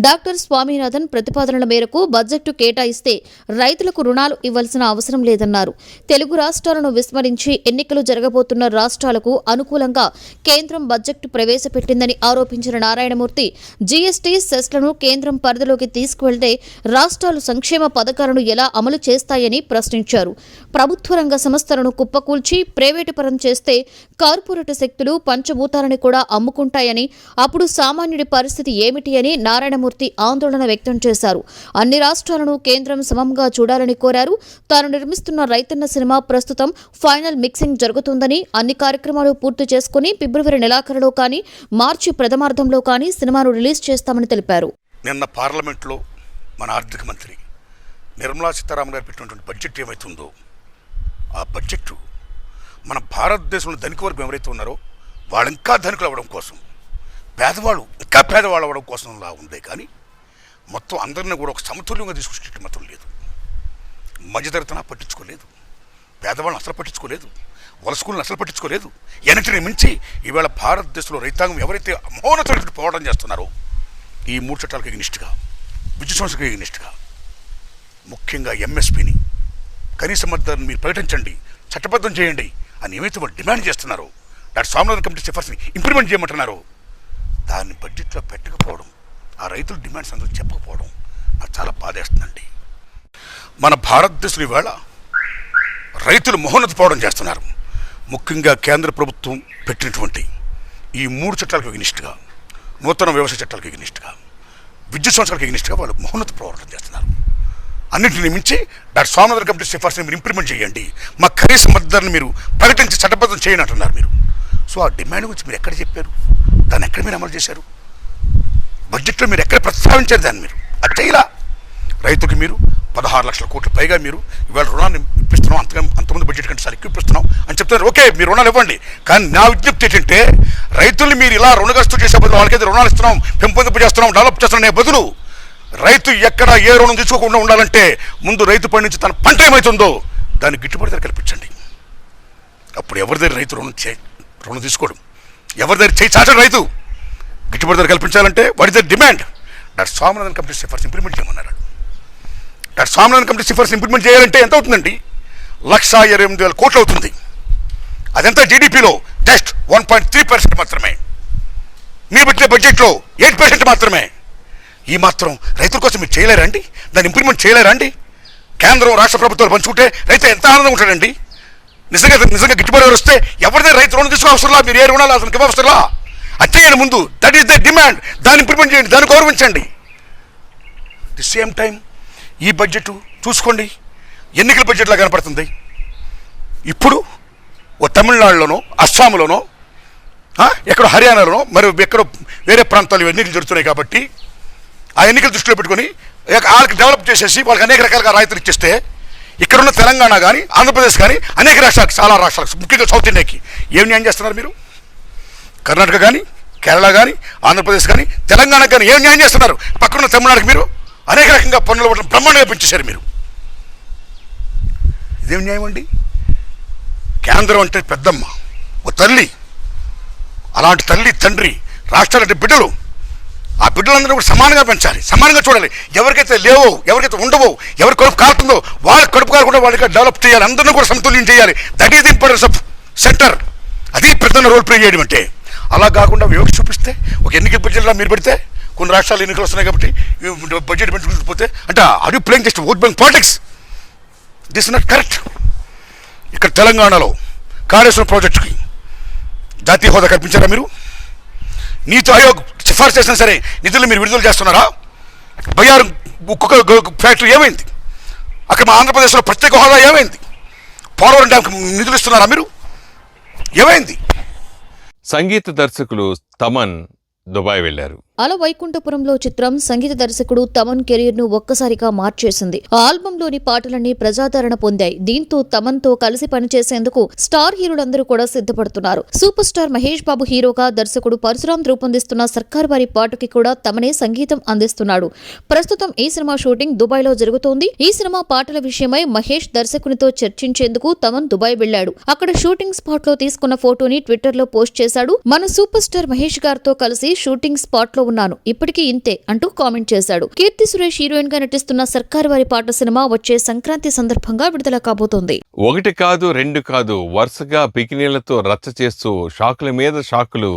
డాక్టర్ స్వామినాథన్ ప్రతిపాదనల మేరకు బడ్జెట్ కేటాయిస్తే రైతులకు రుణాలు ఇవ్వాల్సిన అవసరం లేదన్నారు. తెలుగు రాష్ట్రాలను విస్మరించి ఎన్నికలు జరగబోతున్న రాష్ట్రాలకు అనుకూలంగా కేంద్రం బడ్జెట్ ప్రవేశపెట్టిందని ఆరోపించిన నారాయణమూర్తి, జీఎస్టీ సెస్లను కేంద్రం పరిధిలోకి తీసుకువెళ్తే రాష్ట్రాలు సంక్షేమ పథకాలను ఎలా అమలు చేస్తాయని ప్రశ్నించారు. ప్రభుత్వ రంగ సంస్థలను కుప్పకూల్చి ప్రైవేటు పరం చేస్తే కార్పొరేట్ శక్తులు పంచభూతాలని కూడా అమ్ముకుంటాయని, అప్పుడు సామాన్యుడి పరిస్థితి ఏమిటి అని నారాయణమూర్తి ఆందోళన వ్యక్తం చేశారు. అన్ని రాష్ట్రాలను కేంద్రం సమంగా చూడాలని కోరారు. తాను నిర్మిస్తున్న రైతన్న సినిమా ప్రస్తుతం ఫైనల్ మిక్సింగ్ జరుగుతుందని, అన్ని కార్యక్రమాలు పూర్తి చేసుకుని ఫిబ్రవరి నెలాఖరులో కానీ మార్చి ప్రథమార్థంలో కానీ సినిమాను రిలీజ్ చేస్తామని తెలిపారు. నిన్న పార్లమెంట్లో మన ఆర్థిక మంత్రి నిర్మలా సీతారామన్ గారు పెట్టినటువంటి బడ్జెట్ ఏమైతుందో ఆ బడ్జెట్ మన భారతదేశంలో ధనిక వర్గం ఎవరైతే ఉన్నారో వాళ్ళు ఇంకా ధనికులు అవ్వడం కోసం, పేదవాళ్ళు ఇంకా పేదవాళ్ళు అవ్వడం కోసంలా ఉందే కానీ మొత్తం అందరినీ కూడా ఒక సమతుల్యంగా తీసుకొచ్చేట మాత్రం లేదు. మధ్యతరగతిని పట్టించుకోలేదు, పేదవాళ్ళని అసలు పట్టించుకోలేదు, వలసకులను అసలు పట్టించుకోలేదు. ఎన్నిటిని మించి ఈవేళ భారతదేశంలో రైతాంగం ఎవరైతే మహోన్నతమైన పోరాటం చేస్తున్నారో ఈ 3 చట్టాలకు ఎగ్నిస్ట్గా, విద్యుత్ సంస్థలకు ఎగ్నిస్ట్గా, ముఖ్యంగా ఎంఎస్పీని కనీస మద్దతును మీరు ప్రకటించండి, చట్టబద్ధం చేయండి అని ఏమైతే వాళ్ళు డిమాండ్ చేస్తున్నారో, డాక్టర్ స్వామినాథన్ కమిటీ సిఫార్సుని ఇంప్లిమెంట్ చేయమంటున్నారో దాన్ని బడ్జెట్లో పెట్టకపోవడం, ఆ రైతుల డిమాండ్స్ అందరూ చెప్పకపోవడం నాకు చాలా బాధేస్తుందండి. మన భారతదేశంలో ఈవేళ రైతులు మహోన్నత పోవడం చేస్తున్నారు. ముఖ్యంగా కేంద్ర ప్రభుత్వం పెట్టినటువంటి ఈ 3 చట్టాలకు ఎగ్నిస్ట్గా, నూతన వ్యవసాయ చట్టాలకు ఎగ్నిస్ట్గా, విద్యుత్ సంస్థలకు ఎగ్నిస్ట్గా వాళ్ళు మహోన్నత పోరాటం చేస్తున్నారు. అన్నింటినీ మించి డాక్టర్ స్వామినాథన్ కమిటీ సిఫార్సుని మీరు ఇంప్లిమెంట్ చేయండి, మా కనీస మద్దతుని మీరు ప్రకటించి చట్టబద్ధం చేయండి అంటున్నారు మీరు. సో ఆ డిమాండ్ గురించి మీరు ఎక్కడ చెప్పారు? దాన్ని ఎక్కడ మీరు అమలు చేశారు? బడ్జెట్లో మీరు ఎక్కడ ప్రస్తావించారు? దాన్ని మీరు అది చేయలా. రైతుకి మీరు 16 లక్షల కోట్ల పైగా మీరు ఇవాళ రుణాన్ని ఇప్పిస్తున్నాం, అంతకుముందు బడ్జెట్ కంటే చాలా ఎక్కువ ఇప్పిస్తున్నాం అని చెప్తున్నారు. ఓకే, మీరు రుణాలు ఇవ్వండి, కానీ నా విజ్ఞప్తి ఏంటంటే రైతుల్ని మీరు ఇలా రుణగ్రస్తు చేసే బదులు వాళ్ళకైతే రుణాలు ఇస్తున్నాం, పెంపొందింపు చేస్తున్నాం, డెవలప్ చేస్తున్నాం బదులు రైతు ఎక్కడ ఏ రుణం తీసుకోకుండా ఉండాలంటే ముందు రైతు పండించి తన పంట ఏమవుతుందో దాన్ని గిట్టుబాటు ధర కల్పించండి. అప్పుడు ఎవరి దగ్గర రైతు రుణం తీసుకోవడం, ఎవరి దగ్గర చేయి చాచడం, రైతు గిట్టుబాటు ధర కల్పించాలంటే what is the demand? Doctor Swaminathan committee సిఫార్సు ఇంప్లిమెంట్ చేయమన్నారు. డాక్టర్ స్వామినాథన్ కమిటీ సిఫార్సు ఇంప్లిమెంట్ చేయాలంటే ఎంత అవుతుందండి? 1,28,000 కోట్లు అవుతుంది. అదంతా జీడిపిలో జస్ట్ 1.3% మాత్రమే. మీరు పెట్టిన బడ్జెట్లో 8% మాత్రమే. ఈ మాత్రం రైతుల కోసం మీరు చేయలేరా అండి? దాన్ని ఇంప్లిమెంట్ చేయలేరా అండి? కేంద్రం రాష్ట్ర ప్రభుత్వాలు పంచుకుంటే రైతు ఎంత ఆనందంగా ఉంటాడండి. నిజంగా గిట్టుబాటు వస్తే ఎవరిదే రైతు రుణం తీసుకో అవసరంలా, మీరు ఏ రుణాలు అసలు ఇవ్వవసరంలా. అది చేయండి ముందు, దట్ ఈస్ ద డిమాండ్. దాన్ని ఇంప్లిమెంట్ చేయండి, దాన్ని గౌరవించండి. ది సేమ్ టైం ఈ బడ్జెట్ చూసుకోండి, ఎన్నికల బడ్జెట్లా కనపడుతుంది. ఇప్పుడు ఓ తమిళనాడులోనో అస్సాంలోనో ఎక్కడో హర్యానాలోనో మరి ఎక్కడో వేరే ప్రాంతాల్లో ఎన్నికలు జరుగుతున్నాయి కాబట్టి ఆ ఎన్నికలు దృష్టిలో పెట్టుకొని వాళ్ళకి డెవలప్ చేసేసి వాళ్ళకి అనేక రకాలుగా రాయితీలు ఇచ్చేస్తే ఇక్కడున్న తెలంగాణ కానీ ఆంధ్రప్రదేశ్ కానీ అనేక రాష్ట్రాలకు, చాలా రాష్ట్రాలకు, ముఖ్యంగా సౌత్ ఇండియాకి ఏం న్యాయం చేస్తున్నారు మీరు? కర్ణాటక కానీ, కేరళ కానీ, ఆంధ్రప్రదేశ్ కానీ, తెలంగాణ కానీ ఏం న్యాయం చేస్తున్నారు? పక్కనున్న తమిళనాడుకి మీరు అనేక రకంగా పన్నుల పట్ల బ్రహ్మాండంగా పెంచేశారు మీరు. ఇదేం న్యాయం అండి? కేంద్రం అంటే పెద్దమ్మ, ఓ తల్లి. అలాంటి తల్లి, తండ్రి, రాష్ట్రాలంటే బిడ్డలు. ఆ బిడ్డలందరూ కూడా సమానంగా పెంచాలి, సమానంగా చూడాలి. ఎవరికైతే లేవో, ఎవరికైతే ఉండవో, ఎవరి కడుపు కాలుతుందో వాళ్ళకి కడుపు కాకుండా వాళ్ళకి డెవలప్ చేయాలి, అందరినీ కూడా సమతుల్యం చేయాలి. That is the importance of centre. అది పెద్దన్న రోల్ ప్లే చేయడం అంటే. అలా కాకుండా వివక్ష చూపిస్తే ఒక ఎన్నికల బడ్జెట్లో మీరు పెడితే కొన్ని రాష్ట్రాలు ఎన్నికలు వస్తున్నాయి కాబట్టి బడ్జెట్ పెంచుకుంటూ అంటే are you playing just vote bank politics? This is not correct. ఇక్కడ తెలంగాణలో కాళేశ్వరం ప్రాజెక్టుకి జాతీయ హోదా కల్పించారా మీరు? నీతి ఆయోగ్ సిఫార్సు చేసినా సరే నిధులు మీరు విడుదల చేస్తున్నారా? బయ్యారు ఉక్కు ఫ్యాక్టరీ ఏమైంది? అక్కడ మా ఆంధ్రప్రదేశ్లో ప్రత్యేక హోదా ఏమైంది? పోలవరం డ్యామ్కి నిధులు ఇస్తున్నారా మీరు? ఏమైంది? సంగీత దర్శకులు తమన్ దుబాయ్ వెళ్లారు. అల వైకుంఠపురంలో చిత్రం సంగీత దర్శకుడు తమన్ కెరీర్ ను ఒక్కసారిగా మార్చేసింది. ఆ ఆల్బంలోని పాటలన్నీ ప్రజాదరణ పొందాయి. దీంతో తమన్ తో కలిసి పనిచేసేందుకు స్టార్ హీరోలందరూ కూడా సిద్ధపడుతున్నారు. సూపర్ స్టార్ మహేష్ బాబు హీరోగా దర్శకుడు పరశురాం రూపొందిస్తున్న సర్కార్ వారి పాటకి కూడా తమనే సంగీతం అందిస్తున్నాడు. ప్రస్తుతం ఈ సినిమా షూటింగ్ దుబాయ్ లో జరుగుతోంది. ఈ సినిమా పాటల విషయమై మహేష్ దర్శకునితో చర్చించేందుకు తమన్ దుబాయ్ వెళ్లాడు. అక్కడ షూటింగ్ స్పాట్ లో తీసుకున్న ఫోటోని ట్విట్టర్ లో పోస్ట్ చేశాడు. మన సూపర్ స్టార్ మహేష్ గారితో కలిసి షూటింగ్ స్పాట్ లో ఉన్నాను, ఇప్పటికీ ఇంతే అంటూ కామెంట్ చేశాడు. కీర్తి సురేష్ హీరోయిన్ గా నటిస్తున్న సర్కార్ వారి పాట సినిమా వచ్చే సంక్రాంతి సందర్భంగా విడుదల కాబోతోంది. ఒకటి కాదు, రెండు కాదు, వరుసగా బికినీలతో రచ్చ చేస్తూ షాకుల మీద షాకులు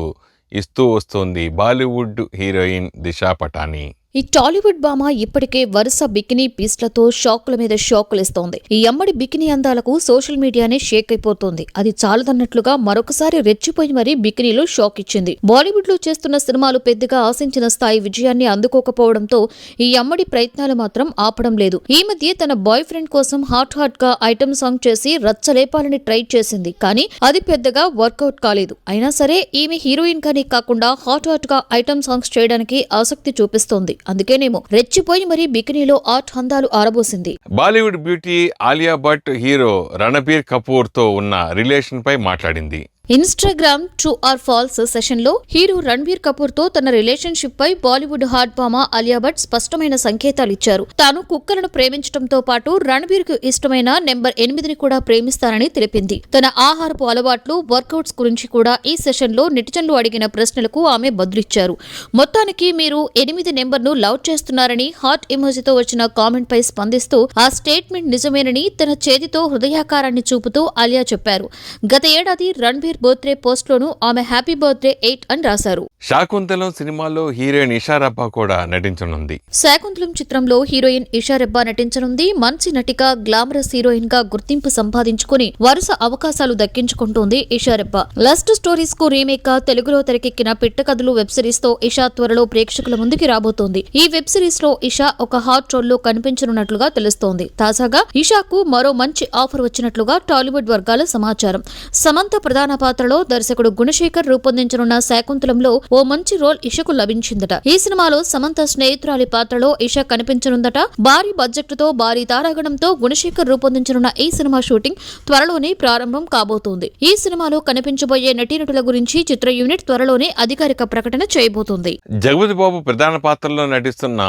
ఇస్తూ వస్తోంది బాలీవుడ్ హీరోయిన్ దిశా పటానీ. ఈ టాలీవుడ్ భామ ఇప్పటికే వరుస బికినీ పీస్లతో షాకుల మీద షాకులిస్తోంది. ఈ అమ్మడి బికినీ అందాలకు సోషల్ మీడియానే షేక్ అయిపోతోంది. అది చాలదన్నట్లుగా మరొకసారి రెచ్చిపోయి మరీ బికినీలో షాక్ ఇచ్చింది. బాలీవుడ్ లో చేస్తున్న సినిమాలు పెద్దగా ఆశించిన స్థాయి విజయాన్ని అందుకోకపోవడంతో ఈ అమ్మడి ప్రయత్నాలు మాత్రం ఆపడం లేదు. ఈ మధ్య తన బాయ్ ఫ్రెండ్ కోసం హాట్ గా ఐటమ్ సాంగ్ చేసి రచ్చలేపాలని ట్రై చేసింది. కానీ అది పెద్దగా వర్కౌట్ కాలేదు. అయినా సరే ఈమె హీరోయిన్ గానే కాకుండా హాట్ గా ఐటమ్ సాంగ్స్ చేయడానికి ఆసక్తి చూపిస్తోంది. అందుకేనేమో రెచ్చిపోయి మరీ బికినీలో ఆర్ట్ హందాలు ఆరబోసింది. Bollywood beauty Alia Bhatt hero Ranbir Kapoor తో ఉన్న రిలేషన్ పై మాట్లాడింది. Instagram true or false session లో హీరో రణబీర్ కపూర్ తో తన రిలేషన్షిప్ పై బాలీవుడ్ హాట్ భామ ఆలియా భట్ స్పష్టమైన సంకేతాలు ఇచ్చారు. తాను కుక్కలను ప్రేమించడంతో పాటు రణబీర్ కు ఇష్టమైన నెంబర్ 8ని కూడా ప్రేమిస్తానని తెలిపింది. తన ఆహారపు అలవాట్లు, వర్కౌట్స్ గురించి కూడా ఈ సెషన్ లో నెటిజన్లు అడిగిన ప్రశ్నలకు ఆమె బదులిచ్చారు. మొత్తానికి మీరు 8 నెంబర్ను లవ్ చేస్తున్నారని హాట్ ఎమోజీతో వచ్చిన కామెంట్ పై స్పందిస్తూ ఆ స్టేట్మెంట్ నిజమేనని తన చేతితో హృదయాకారాన్ని చూపుతూ ఆలియా చెప్పారు. గత ఏడాది రణబీర్ బర్త్డే పోస్ట్ లోను ఆమె హ్యాపీ బర్త్డే 8 అని రాశారు. శాకుంతలం సినిమాలో హీరోయిన్ ఇషా రెబ్బా కూడా నటించనుంది. శాకుంతలం చిత్రంలో హీరోయిన్ ఇషా రెబ్బా నటించనుంది. మంచి నటిగా, గ్లామరస్ హీరోయిన్ గా గుర్తింపు సంపాదించుకుని వరుస అవకాశాలు దక్కించుకుంటోంది ఇషా రెబ్బా. లస్ట్ స్టోరీస్ కు రీమేక్ గా తెలుగులో తెరకెక్కిన పిట్టకథలు వెబ్ సిరీస్ తో ఇషా త్వరలో ప్రేక్షకుల ముందుకి రాబోతోంది. ఈ వెబ్ సిరీస్ లో ఇషా ఒక హాట్ రోల్ లో కనిపించనున్నట్లుగా తెలుస్తోంది. తాజాగా ఇషాకు మరో మంచి ఆఫర్ వచ్చినట్లుగా టాలీవుడ్ వర్గాల సమాచారం. సమంత ప్రధాన పాత్రలో దర్శకుడు గుణశేఖర్ రూపొందించనున్న శాకుంతలంలో ఓ మంచి రోల్ ఇషకు లభించిందట. ఈ సినిమాలో సమంత స్నేహితురాలి పాత్రలో ఇష కనిపించనుందట. భారీ బడ్జెట్తో భారీ తారాగణంతో గుణశేఖర్ రూపొందించనున్న ఈ సినిమా షూటింగ్ త్వరలోనే ప్రారంభం కాబోతోంది. ఈ సినిమాలో కనిపించబోయే నటీనటుల గురించి చిత్ర యూనిట్ త్వరలోనే అధికారిక ప్రకటన చేయబోతోంది. జగపతి బాబు ప్రధాన పాత్రలో నటిస్తున్న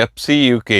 FCUK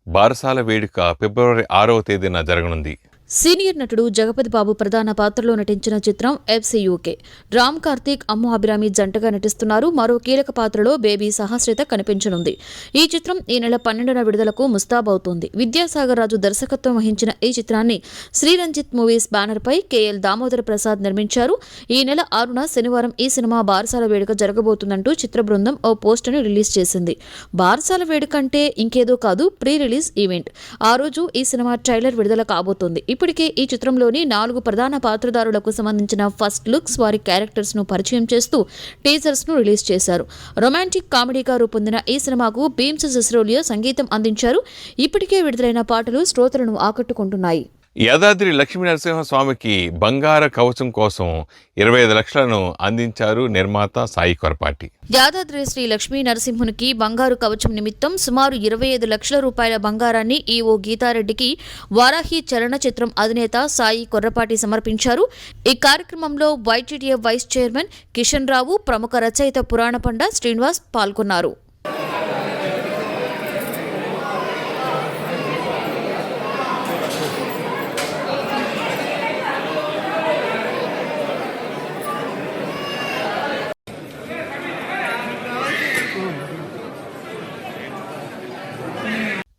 బారసాల వేడుక ఫిబ్రవరి 6వ తేదీన జరగనుంది. సీనియర్ నటుడు జగపతి బాబు ప్రధాన పాత్రలో నటించిన చిత్రం FCUK. రామ్ కార్తీక్, అమ్ము అభిరామి జంటగా నటిస్తున్నారు. మరో కీలక పాత్రలో బేబీ సహస్రిత కనిపించనుంది. ఈ చిత్రం ఈ నెల 12న విడుదలకు ముస్తాబవుతోంది. విద్యాసాగర్ రాజు దర్శకత్వం వహించిన ఈ చిత్రాన్ని శ్రీరంజిత్ మూవీస్ బ్యానర్పై KL దామోదర ప్రసాద్ నిర్మించారు. ఈ నెల 6న శనివారం ఈ సినిమా బారసాల వేడుక జరగబోతుందంటూ చిత్ర బృందం ఓ పోస్టును రిలీజ్ చేసింది. బారసాల వేడుక అంటే ఇంకేదో కాదు, ప్రీ రిలీజ్ ఈవెంట్. ఆ రోజు ఈ సినిమా ట్రైలర్ విడుదల కాబోతోంది. ఇప్పటికే ఈ చిత్రంలోని 4 ప్రధాన పాత్రధారులకు సంబంధించిన ఫస్ట్ లుక్స్, వారి క్యారెక్టర్స్ ను పరిచయం చేస్తూ టీజర్స్ ను రిలీజ్ చేశారు. రొమాంటిక్ కామెడీగా రూపొందిన ఈ సినిమాకు భీమ్స్ సిస్రోలియో సంగీతం అందించారు. ఇప్పటికే విడుదలైన పాటలు శ్రోతలను ఆకట్టుకుంటున్నాయి. యాదాద్రి లక్ష్మీ నరసింహస్వామికి బంగార కవచం కోసం 25 లక్షలను అందించారు నిర్మాత సాయి కొరపాటి. యాదాద్రి శ్రీ లక్ష్మీ నరసింహునికి బంగారు కవచం నిమిత్తం సుమారు 25 లక్షల రూపాయల బంగారాన్ని ఈవో గీతారెడ్డికి వారాహి చలనచిత్రం అధినేత సాయి కొర్రపాటి సమర్పించారు. ఈ కార్యక్రమంలో YTTF vice chairman Kishan Rao, ప్రముఖ రచయిత పురాణపండ శ్రీనివాస్ పాల్గొన్నారు.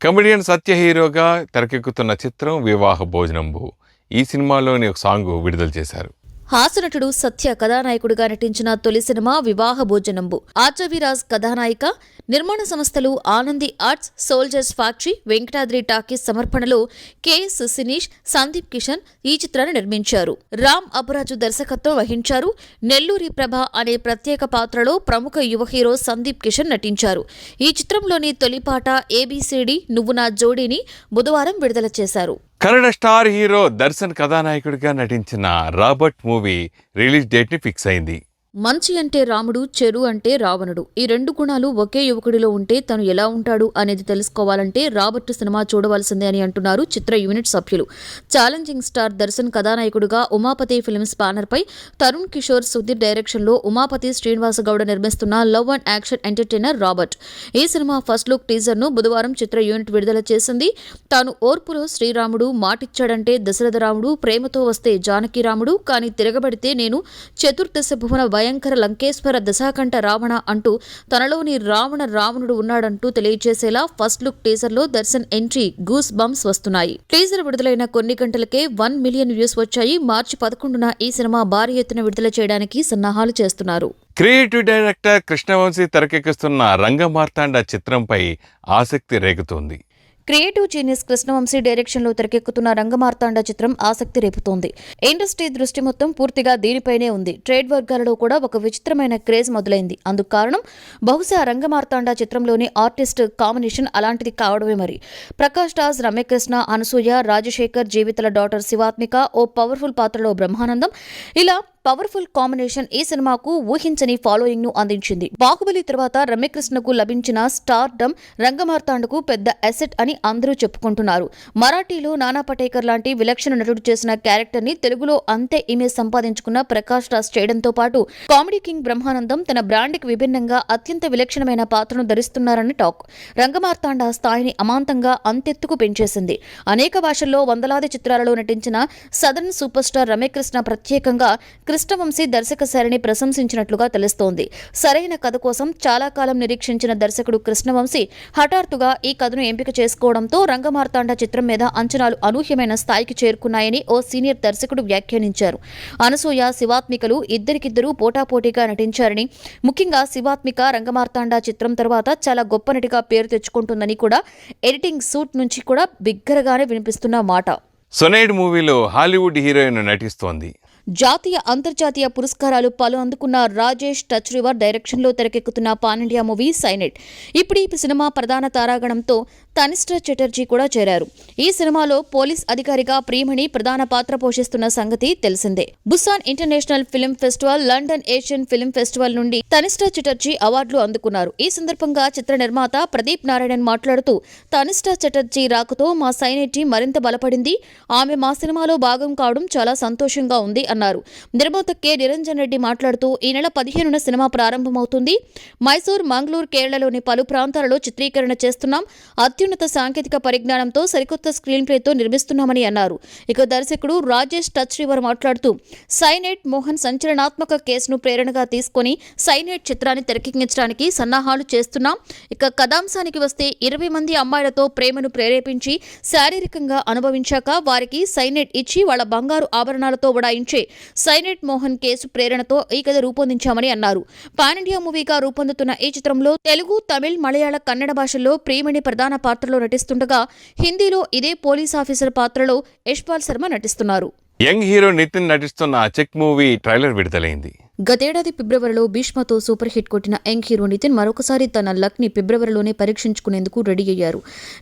కమెడియన్ సత్య హీరోగా తెరకెక్కుతున్న చిత్రం వివాహ భోజనంబు. ఈ సినిమాలోని ఒక సాంగ్ విడుదల చేశారు. హాస్యనటుడు సత్య కథానాయకుడిగా నటించిన తొలి సినిమా వివాహ భోజనంబు. ఆర్జవిరాజ్ కథానాయిక. నిర్మాణ సంస్థలు Anandi arts, soldiers factory, Venkatadri talkies సమర్పణలో KS సినీష్, సందీప్ కిషన్ ఈ చిత్రాన్ని నిర్మించారు. రామ్ అబురాజు దర్శకత్వం వహించారు. నెల్లూరి ప్రభ అనే ప్రత్యేక పాత్రలో ప్రముఖ యువ హీరో సందీప్ కిషన్ నటించారు. ఈ చిత్రంలోని తొలి పాట ABCD నువ్వు నా జోడీని బుధవారం విడుదల చేశారు. కన్నడ స్టార్ హీరో దర్శన్ కథానాయకుడిగా నటించిన రాబర్ట్ మూవీ రిలీజ్ డేట్ ని ఫిక్స్ అయింది. మంచి అంటే రాముడు, చెడు అంటే రావణుడు. ఈ 2 గుణాలు ఒకే యువకుడిలో ఉంటే తను ఎలా ఉంటాడు అనేది తెలుసుకోవాలంటే రాబర్ట్ సినిమా చూడవలసిందే అని అంటున్నారు చిత్ర యూనిట్ సభ్యులు. ఛాలెంజింగ్ స్టార్ దర్శన్ కథానాయకుడిగా ఉమాపతి ఫిల్మ్స్ బ్యానర్పై తరుణ్ కిషోర్ సుధీర్ డైరెక్షన్లో ఉమాపతి శ్రీనివాస గౌడ నిర్మిస్తున్న love and action entertainer Robert. ఈ సినిమా ఫస్ట్ లుక్ టీజర్ను బుధవారం చిత్ర యూనిట్ విడుదల చేసింది. తాను ఓర్పులో శ్రీరాముడు, మాటిచ్చాడంటే దశరథరాముడు, ప్రేమతో వస్తే జానకిరాముడు, కానీ తిరగబడితే నేను చతుర్దశ భువన భయంకర లంకేశ్వర దశాకంఠ రావణ అంటూ తనలోని రావణుడు ఉన్నాడంటూ తెలియజేసేలా ఫస్ట్ లుక్ టీజర్ లో దర్శన్ ఎంట్రీ గూస్ బంప్స్ వస్తున్నాయి. టీజర్ విడుదలైన కొన్ని గంటలకే 1 మిలియన్ వ్యూస్ వచ్చాయి. మార్చి 11న ఈ సినిమా భారీ ఎత్తున విడుదల చేయడానికి సన్నాహాలు చేస్తున్నారు. క్రియేటివ్ డైరెక్టర్ కృష్ణవంశీ తెరకెక్కిస్తున్న రంగమార్తాండ చిత్రంపై ఆసక్తి రేగుతోంది. క్రియేటివ్ జీనియస్ కృష్ణవంశీ డైరెక్షన్లో తెరకెక్కుతున్న రంగమార్తాండ చిత్రం ఆసక్తి రేపుతోంది. ఇండస్ట్రీ దృష్టి మొత్తం పూర్తిగా దీనిపైనే ఉంది. ట్రేడ్ వర్గాలలో కూడా ఒక విచిత్రమైన క్రేజ్ మొదలైంది. అందుకు కారణం బహుశా రంగమార్తాండ చిత్రంలోని ఆర్టిస్ట్ కాంబినేషన్ అలాంటిది కావడమే మరి. ప్రకాష్ రాజ్, రమ్యకృష్ణ, అనసూయ, రాజశేఖర్, జీవితల డాటర్ శివాత్మిక, ఓ పవర్ఫుల్ పాత్రలో బ్రహ్మానందం, ఇలా పవర్ఫుల్ కాంబినేషన్ ఈ సినిమాకు ఊహించని ఫాలోయింగ్ ను అందించింది. బాహుబలి తర్వాత రమ్యకృష్ణకు లభించిన స్టార్డమ్ రంగమార్తాండకు పెద్ద అసెట్ అని అందరూ చెప్పుకుంటున్నారు. మరాఠీలో నానా పటేకర్ లాంటి విలక్షణ నటుడు చేసిన క్యారెక్టర్ ని తెలుగులో అంతే ఇమేజ్ సంపాదించుకున్న ప్రకాష్ రాజ్ చేయడంతో పాటు కామెడీ కింగ్ బ్రహ్మానందం తన బ్రాండ్ కి విభిన్నంగా అత్యంత విలక్షణమైన పాత్రను ధరిస్తున్నారని టాక్. రంగమార్తాండ స్థాయిని అమాంతంగా అంతెత్తుకు పెంచేసింది. అనేక భాషల్లో వందలాది చిత్రాలలో నటించిన సదరన్ సూపర్ స్టార్ రమ్యకృష్ణ ప్రత్యేకంగా కృష్ణవంశీ దర్శక శైలిని ప్రశంసించినట్లుగా తెలుస్తోంది. సరైన కథ కోసం చాలా కాలం నిరీక్షించిన దర్శకుడు కృష్ణవంశీ హఠాత్తుగా ఈ కథను ఎంపిక చేసుకోవడంతో రంగమార్తాండ చిత్రం మీద అంచనాలు అనూహ్యమైన స్థాయికి చేరుకున్నాయని ఓ సీనియర్ దర్శకుడు వ్యాఖ్యానించారు. అనసూయ, శివాత్మికలు ఇద్దరికిద్దరూ పోటాపోటీగా నటించారని, ముఖ్యంగా శివాత్మిక రంగమార్తాండ చిత్రం తర్వాత చాలా గొప్ప నటిగా పేరు తెచ్చుకుంటుందని కూడా ఎడిటింగ్ సూట్ నుంచి కూడా బిగ్గరగానే వినిపిస్తున్న మాట. సొనైడ్ మూవీలో హాలీవుడ్ హీరోయిన్ నటిస్తోంది. జాతీయ, అంతర్జాతీయ పురస్కారాలు పలు అందుకున్న రాజేష్ టచ్రివర్ డైరెక్షన్లో తెరకెక్కుతున్న పాన్ ఇండియా మూవీ సైనెట్. ఇప్పుడు ఈ సినిమా ప్రధాన తారాగణంతో తనిష్ట చటర్జీ కూడా చేరారు. ఈ సినిమాలో పోలీస్ అధికారిగా ప్రియమణి ప్రధాన పాత్ర పోషిస్తున్న సంగతి తెలిసిందే. Busan international film festival, London Asian film festival నుండి తనిష్ట చటర్జీ అవార్డులు అందుకున్నారు. ఈ సందర్భంగా చిత్ర నిర్మాత ప్రదీప్ నారాయణన్ మాట్లాడుతూ, తనిష్ట చటర్జీ రాకతో మా సైనిటీ మరింత బలపడింది. ఆమె మా సినిమాలో భాగం కావడం చాలా సంతోషంగా ఉంది అన్నారు. నిర్మాత కె నిరంజన్ రెడ్డి మాట్లాడుతూ, ఈ నెల 15న సినిమా ప్రారంభమవుతుంది. మైసూర్, మంగళూరు, కేరళలోని పలు ప్రాంతాలలో చిత్రీకరణ చేస్తున్నాం. అత్యున్నత సాంకేతిక పరిజ్ఞానంతో సరికొత్త స్క్రీన్ ప్లేతో నిర్మిస్తున్నామని అన్నారు. ఇక దర్శకుడు రాజేష్ టచ్ రివర్ మాట్లాడుతూ, సైనైట్ మోహన్ సంచలనాత్మక కేసును ప్రేరణగా తీసుకుని సైనైట్ చిత్రాన్ని తెరకెక్కించడానికి సన్నాహాలు చేస్తున్నాం. ఇక కథాంశానికి వస్తే 20 మంది అమ్మాయిలతో ప్రేమను ప్రేరేపించి శారీరకంగా అనుభవించాక వారికి సైనైట్ ఇచ్చి వాళ్ళ బంగారు ఆభరణాలతో ఉడాయించే సైనైట్ మోహన్ కేసు ప్రేరణతో ఈ కథ రూపొందించామని అన్నారు. పాన్ ఇండియా మూవీగా రూపొందుతున్న ఈ చిత్రంలో తెలుగు, తమిళ్, మలయాళ, కన్నడ భాషల్లో ప్రియమణి ప్రధాన పాత్రలో నటిస్తుండగా హిందీలో ఇదే పోలీస్ ఆఫీసర్ పాత్రలో యశ్పాల్ శర్మ నటిస్తున్నారు. యంగ్ హీరో నితిన్ నటిస్తున్న చెక్ మూవీ ట్రైలర్ విడుదలైంది. గతేడాది ఫిబ్రవరిలో భీష్మతో సూపర్ హిట్ కొట్టిన యంగ్ హీరో నితిన్ మరొకసారి తన లక్ ని ఫిబ్రవరిలోనే పరీక్షించుకునేందుకు రెడీ అయ్యారు.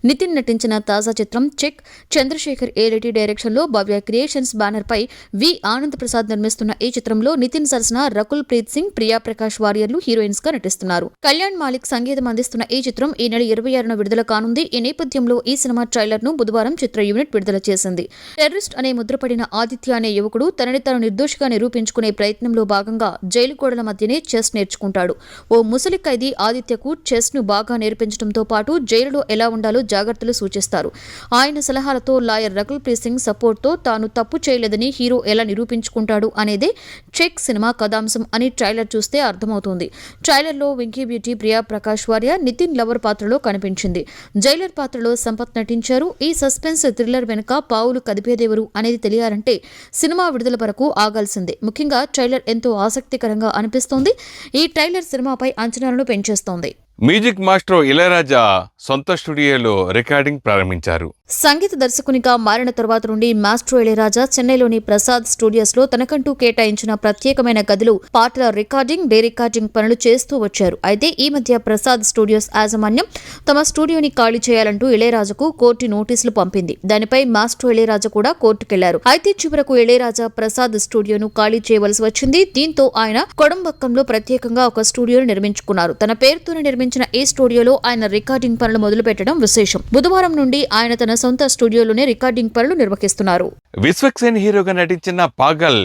నితిన్ నటించిన తాజా చిత్రం చెక్ చంద్రశేఖర్ ఏరెడ్డి డైరెక్షన్ లో భవ్య క్రియేషన్స్ బ్యానర్ పై వి ఆనంద్ ప్రసాద్ నిర్మిస్తున్న ఈ చిత్రంలో నితిన్ సరసన రకుల్ ప్రీత్ సింగ్, ప్రియా ప్రకాష్ వారియర్లు హీరోయిన్స్ గా నటిస్తున్నారు. కళ్యాణ్ మాలిక్ సంగీతం అందిస్తున్న ఈ చిత్రం ఈ నెల 26న విడుదల కానుంది. ఈ నేపథ్యంలో ఈ సినిమా ట్రైలర్ ను బుధవారం చిత్ర యూనిట్ విడుదల చేసింది. టెర్రరిస్ట్ అనే ముద్రపడిన ఆదిత్య అనే యువకుడు తనని తాను నిర్దోషిగా నిరూపించుకునే ప్రయత్నంలో భాగంగా జైలు గోడల మధ్యనే చెస్ నేర్చుకుంటాడు. ఓ ముసలి ఖైదీ ఆదిత్యకు చెస్ ను బాగా నేర్పించడంతో పాటు జైలులో ఎలా ఉండాలో జాగ్రత్తలు సూచిస్తారు. ఆయన సలహాలతో లాయర్ రకుల్ ప్రీత్ సింగ్ సపోర్ట్ తో తాను తప్పు చేయలేదని హీరో ఎలా నిరూపించుకుంటాడు అనేదే చెక్ సినిమా కథాంశం అని ట్రైలర్ చూస్తే అర్థమవుతుంది. ట్రైలర్ లో వెంకీ బ్యూటీ, ప్రియా ప్రకాష్ వార్య నితిన్ లవర్ పాత్రలో కనిపించింది. జైలర్ పాత్రలో సంపత్ నటించారు. ఈ సస్పెన్స్ థ్రిల్లర్ వెనుక పావులు కదిపేదెవరు అనేది తెలియాలంటే సినిమా విడుదల వరకు ఆగాల్సిందే. ముఖ్యంగా ట్రైలర్ ఎంతో ఆసక్తికరంగా అనిపిస్తోంది. ఈ ట్రైలర్ సినిమాపై అంచనాలను పెంచేస్తోంది. మ్యూజిక్ మాస్టర్ ఇళయరాజా సొంత స్టూడియోలో రికార్డింగ్ ప్రారంభించారు. సంగీత దర్శకునిగా మారిన తర్వాత నుండి మాస్ట్రో ఇళయరాజా చెన్నైలోని ప్రసాద్ స్టూడియోస్ లో తనకంటూ కేటాయించిన ప్రత్యేకమైన గదిలో పాటల రికార్డింగ్, డే రికార్డింగ్ పనులు చేస్తూ వచ్చారు. అయితే ఈ మధ్య ప్రసాద్ స్టూడియోస్ యాజమాన్యం తమ స్టూడియోని ఖాళీ చేయాలంటూ ఇళయరాజాకు కోర్టు నోటీసులు పంపింది. దానిపై మాస్ట్రో ఇళయరాజా కూడా కోర్టుకెళ్లారు. అయితే చివరకు ఇళయరాజా ప్రసాద్ స్టూడియోను ఖాళీ చేయవలసి వచ్చింది. దీంతో ఆయన కొడంబక్కంలో ప్రత్యేకంగా ఒక స్టూడియోను నిర్మించుకున్నారు. తన పేరుతోనే నిర్మించిన ఈ స్టూడియోలో ఆయన రికార్డింగ్ పనులు మొదలుపెట్టడం విశేషం. బుధవారం నుండి ఆయన తన సొంత స్టూడియోలోనే రికార్డింగ్ పనులు నిర్వహిస్తున్నారు. విశ్వక్సేన్ హీరోగా నటించిన పాగల్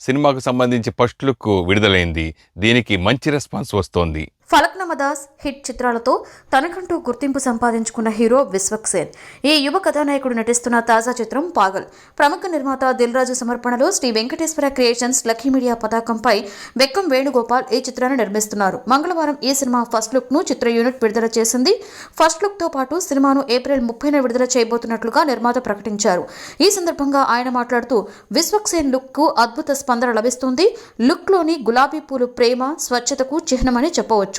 సినిమాకు సంబంధించి ఫస్ట్ లుక్ విడుదలైంది. దీనికి మంచి రెస్పాన్స్ వస్తోంది. ఫలక్నామా దాస్ హిట్ చిత్రాలతో తనకంటూ గుర్తింపు సంపాదించుకున్న హీరో విశ్వక్సేన్. ఈ యువ కథానాయకుడు నటిస్తున్న తాజా చిత్రం పాగల్. ప్రముఖ నిర్మాత దిల్ రాజు సమర్పణలో Sri Venkateswara creations, lucky media పతాకంపై వెక్కం వేణుగోపాల్ ఈ చిత్రాన్ని నిర్మిస్తున్నారు. మంగళవారం ఈ సినిమా ఫస్ట్ లుక్ ను చిత్ర యూనిట్ విడుదల చేసింది. ఫస్ట్ లుక్ తో పాటు సినిమాను ఏప్రిల్ 30న విడుదల చేయబోతున్నట్లుగా నిర్మాత ప్రకటించారు. ఈ సందర్భంగా ఆయన మాట్లాడుతూ, విశ్వక్సేన్ లుక్ కు అద్భుత స్పందన లభిస్తుంది. లుక్ లోని గులాబీ పూలు ప్రేమ, స్వచ్ఛతకు చిహ్నమని చెప్పవచ్చు.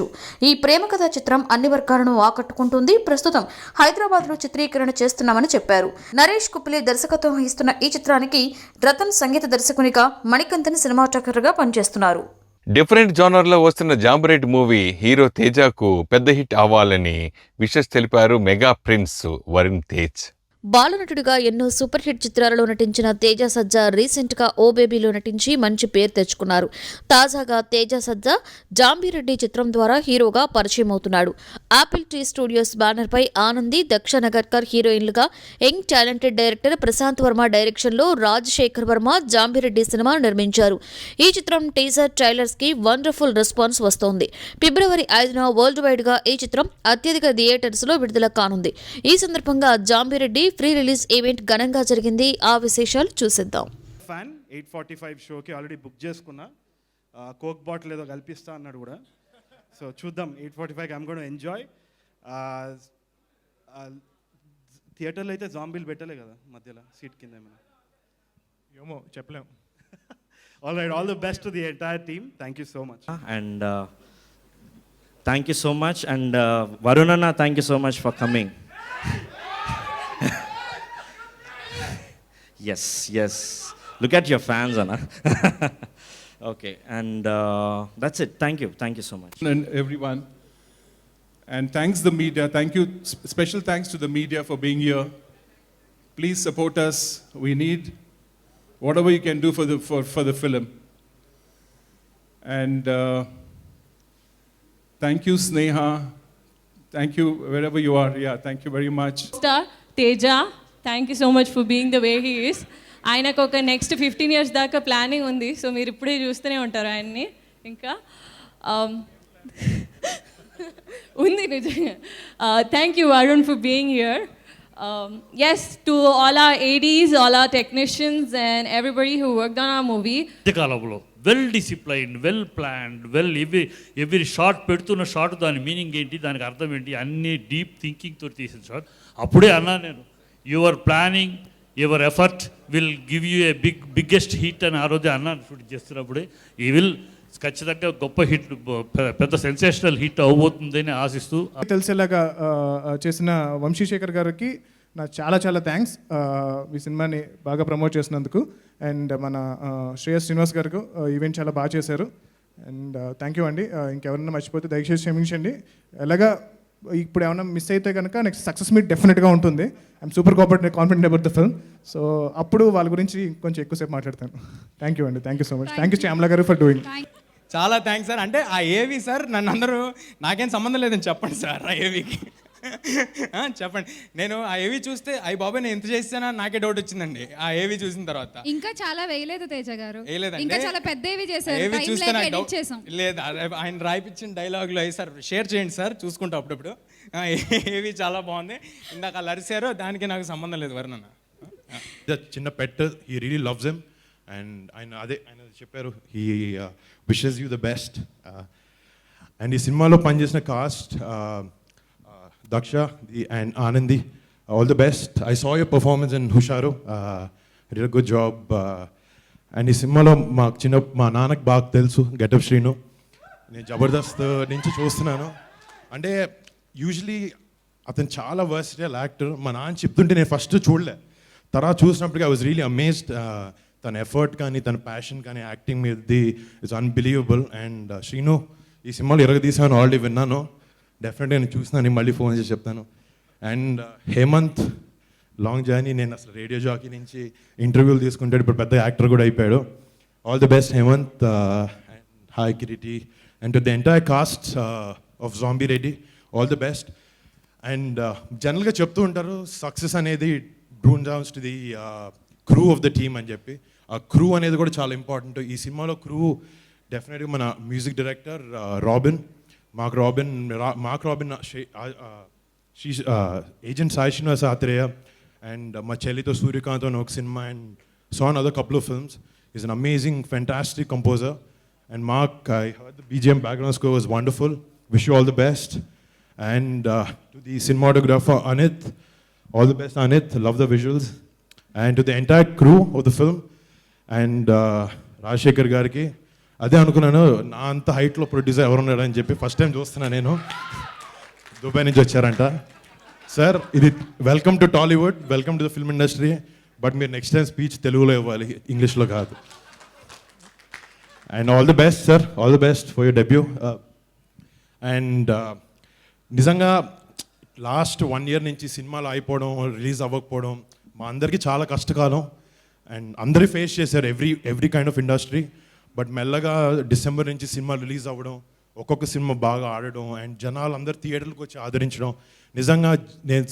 ఈ ప్రేమ కథా చిత్రం అన్ని వర్గాలను ఆకట్టుకుంటుంది. ప్రస్తుతం హైదరాబాద్ లో చిత్రీకరణ చేస్తున్నామని చెప్పారు. నరేష్ కుప్లే దర్శకత్వం వహిస్తున్న ఈ చిత్రానికి రతన్ సంగీత దర్శకునిగా, మణికంఠన్ సినిమాటోగ్రఫర్ గా పనిచేస్తున్నారు. డిఫరెంట్ జోనర్లో వస్తున్న జాంబరెడ్డి మూవీ హీరో తేజాకు పెద్ద హిట్ అవ్వాలని విషెస్ తెలిపారు మెగా ప్రిన్స్ వరుణ్ తేజ్. బాలనటుడిగా ఎన్నో సూపర్ హిట్ చిత్రాలలో నటించిన తేజ సజ్జా రీసెంట్ గా ఓ బేబీలో నటించి మంచి పేరు తెచ్చుకున్నారు. తాజాగా తేజ సజ్జా జాంబిరెడ్డి చిత్రం ద్వారా హీరోగా పరిచయం అవుతున్నాడు. ఆపిల్ టీ స్టూడియోస్ బ్యానర్ పై ఆనంది, దక్ష నగర్కర్ హీరోయిన్లుగా, young talented director Prashanth Varma direction లో రాజశేఖర్ వర్మ జాంబిరెడ్డి సినిమా నిర్మించారు. ఈ చిత్రం టీజర్, ట్రైలర్స్ కి వండర్ఫుల్ రెస్పాన్స్ వస్తోంది. ఫిబ్రవరి 5న వరల్డ్ వైడ్ గా ఈ చిత్రం అత్యధిక థియేటర్స్ లో విడుదల కానుంది. ఈ సందర్భంగా జాంబిరెడ్డి ప్రీ రిలీజ్ ఈవెంట్ ఘనంగా జరిగింది. ఆ విశేషాలు చూసిద్దాం. ఫ్యాన్ 8:45 షోకి ఆల్రెడీ బుక్ చేసుకున్నా. కోక్ బాటిల్ ఏదో కల్పిస్తా అన్నాడు కూడా. సో చూద్దాం, 8:45కి ఐమ్ గోనా ఎంజాయ్. థియేటర్లో అయితే జాంబీలు పెట్టలే కదా మధ్యలో సీట్ కింద ఏమైనా, ఏమో చెప్పలేం. All right, all the best to the entire team. Thank you so much. And thank you so much. And Varunana, thank you so much for coming. Yes. Look at your fans, Anna. Okay, and that's it. Thank you so much. And everyone, And thanks the media. Thank you. Special thanks to the media for being here. Please support us. We need whatever you can do for the film. And thank you, Sneha. Thank you wherever you are. Yeah, thank you very much. Star Teja, thank you so much for being the way he is. ఆయనకు ఒక నెక్స్ట్ 15 years దాకా ప్లానింగ్ ఉంది, సో మీరు ఇప్పుడే చూస్తూనే ఉంటారు ఆయన్ని. ఇంకా ఉంది నిజంగా. Thank you Varun for being here. Yes to all our ADs, all our technicians and everybody who worked on our movie. కాలంలో well disciplined, well planned, every shot పెడుతున్న షార్ట్ దాని మీనింగ్ ఏంటి, దానికి అర్థం ఏంటి, అన్ని డీప్ థింకింగ్తో తీసిన షార్ట్. అప్పుడే అన్నా నేను, your planning, your effort will give you a biggest hit అని ఆ రోజే అన్నాను షూట్ చేస్తున్నప్పుడే. ఈ విల్ ఖచ్చితంగా గొప్ప హిట్, పెద్ద సెన్సేషనల్ హిట్ అవబోతుందని ఆశిస్తూ తెలిసేలాగా చేసిన వంశీశేఖర్ గారికి నా చాలా చాలా థ్యాంక్స్ ఈ సినిమాని బాగా ప్రమోట్ చేసినందుకు. అండ్ మన శ్రేయస్ శ్రీనివాస్ గారికి ఈవెంట్ చాలా బాగా చేశారు. అండ్ థ్యాంక్ యూ అండి. ఇంకెవరైనా మర్చిపోతే దయచేసి క్షమించండి. ఎలాగా ఇప్పుడు ఏమైనా మిస్ అయితే కనుక నెక్స్ట్ సక్సెస్ మీట్ డెఫినెట్గా ఉంటుంది. I'm super confident about the film. So అప్పుడు వాళ్ళ గురించి కొంచెం ఎక్కువసేపు మాట్లాడతాను. థ్యాంక్ యూ అండి. Thank you so much. Thank you Shyamala గారు ఫర్ డూయింగ్. చాలా థ్యాంక్స్ సార్. అంటే ఆ ఏవి సార్ నన్ను అందరూ నాకేం సంబంధం లేదని చెప్పండి సార్. ఆ ఏవికి చెప్పండి. నేను ఆ ఏవి చూస్తే అయ్యి బాబాయ్ నేను ఎంత చేస్తానా నాకే డౌట్ వచ్చిందండి ఆ ఏవి చూసిన తర్వాత. ఇంకా చాలా వేయలేదు తేజ గారు, వేయలేదండి. ఇంకా చాలా పెద్దవి చేశారు. ఏవి చూస్తే నాకు ఎడిట్ డౌట్ చేసాం. లేదు, ఆయన రాయిపించిన డైలాగులు అయ్యి సార్ షేర్ చేయండి సార్, చూసుకుంటా అప్పుడప్పుడు. ఏవి చాలా బాగుంది. ఇందాక అలా అరిశారో దానికి నాకు సంబంధం లేదు వర్ణన. చిన్న pet, he really loves him. And ఆయన చెప్పారు he wishes you the best. And ఈ సినిమాలో పనిచేసిన cast, Daksha and Anandi, all the best. I saw your performance in Husharu, did a good job. And ఈ సినిమాలో మా నాన్నకు బాగా తెలుసు గెటప్ శ్రీను. నేను జబర్దస్త్ నుంచి చూస్తున్నాను. అంటే యూజువలీ అతను చాలా వర్సిటైల్ యాక్టర్. మా నాన్న చెప్తుంటే నేను ఫస్ట్ చూడలే, తర్వాత చూసినప్పటికీ ఐ వాజ్ రియలీ అమేజ్డ్. తన ఎఫర్ట్ కానీ తన ప్యాషన్ కానీ యాక్టింగ్ మీదది ఇట్స్ అన్బిలీవబుల్. అండ్ శ్రీను ఈ సినిమాలో ఇరగదీసాను, ఆల్రెడీ విన్నాను. డెఫినెట్గా నేను చూసినాను, మళ్ళీ ఫోన్ చేసి చెప్తాను. And Hemanth long journey. నేను అసలు రేడియో జాకీ నుంచి ఇంటర్వ్యూలు తీసుకుంటాడు, ఇప్పుడు పెద్ద యాక్టర్ కూడా అయిపోయాడు. All the best Hemanth. And hi Kireeti. And to the entire cast of zombie Reddy, all the best. And జనరల్గా చెప్తూ ఉంటారు సక్సెస్ అనేది drone downs to the crew of the team అని చెప్పి. ఆ క్రూ అనేది కూడా చాలా ఇంపార్టెంట్. ఈ సినిమాలో క్రూ డెఫినెట్గా మన music director Robin, Mark Robin, agent Sai Srinivas Athreya, and మా చెల్లితో సూర్యకాంత్ అని ఒక సినిమా, and saw another couple of films. He's an amazing, fantastic composer. And Mark, I heard the BGM background score was wonderful. Wish you all the best. And to the cinematographer Anit, all the best Anit, love the visuals. And to the entire crew of the film, and Rajasekhar గారికి అదే అనుకున్నాను, నా అంత హైట్లో ప్రొడ్యూసర్ ఎవరున్నాడు అని చెప్పి ఫస్ట్ టైం చూస్తున్నా నేను. దుబాయ్ నుంచి వచ్చారంట. సార్ ఇది welcome to Tollywood, welcome to the film industry. But మీరు నెక్స్ట్ టైం స్పీచ్ తెలుగులో ఇవ్వాలి, ఇంగ్లీష్లో కాదు. And all the best sir, all the best for your debut. అండ్ నిజంగా లాస్ట్ 1 year నుంచి సినిమాలు అయిపోవడం, రిలీజ్ అవ్వకపోవడం మా అందరికీ చాలా కష్టకాలం. అండ్ అందరూ ఫేస్ చేశారు, every kind of industry. But మెల్లగా డిసెంబర్ నుంచి సినిమా రిలీజ్ అవ్వడం, ఒక్కొక్క సినిమా బాగా ఆడడం, అండ్ జనాలు అందరు థియేటర్లకు వచ్చి ఆదరించడం. నిజంగా నేను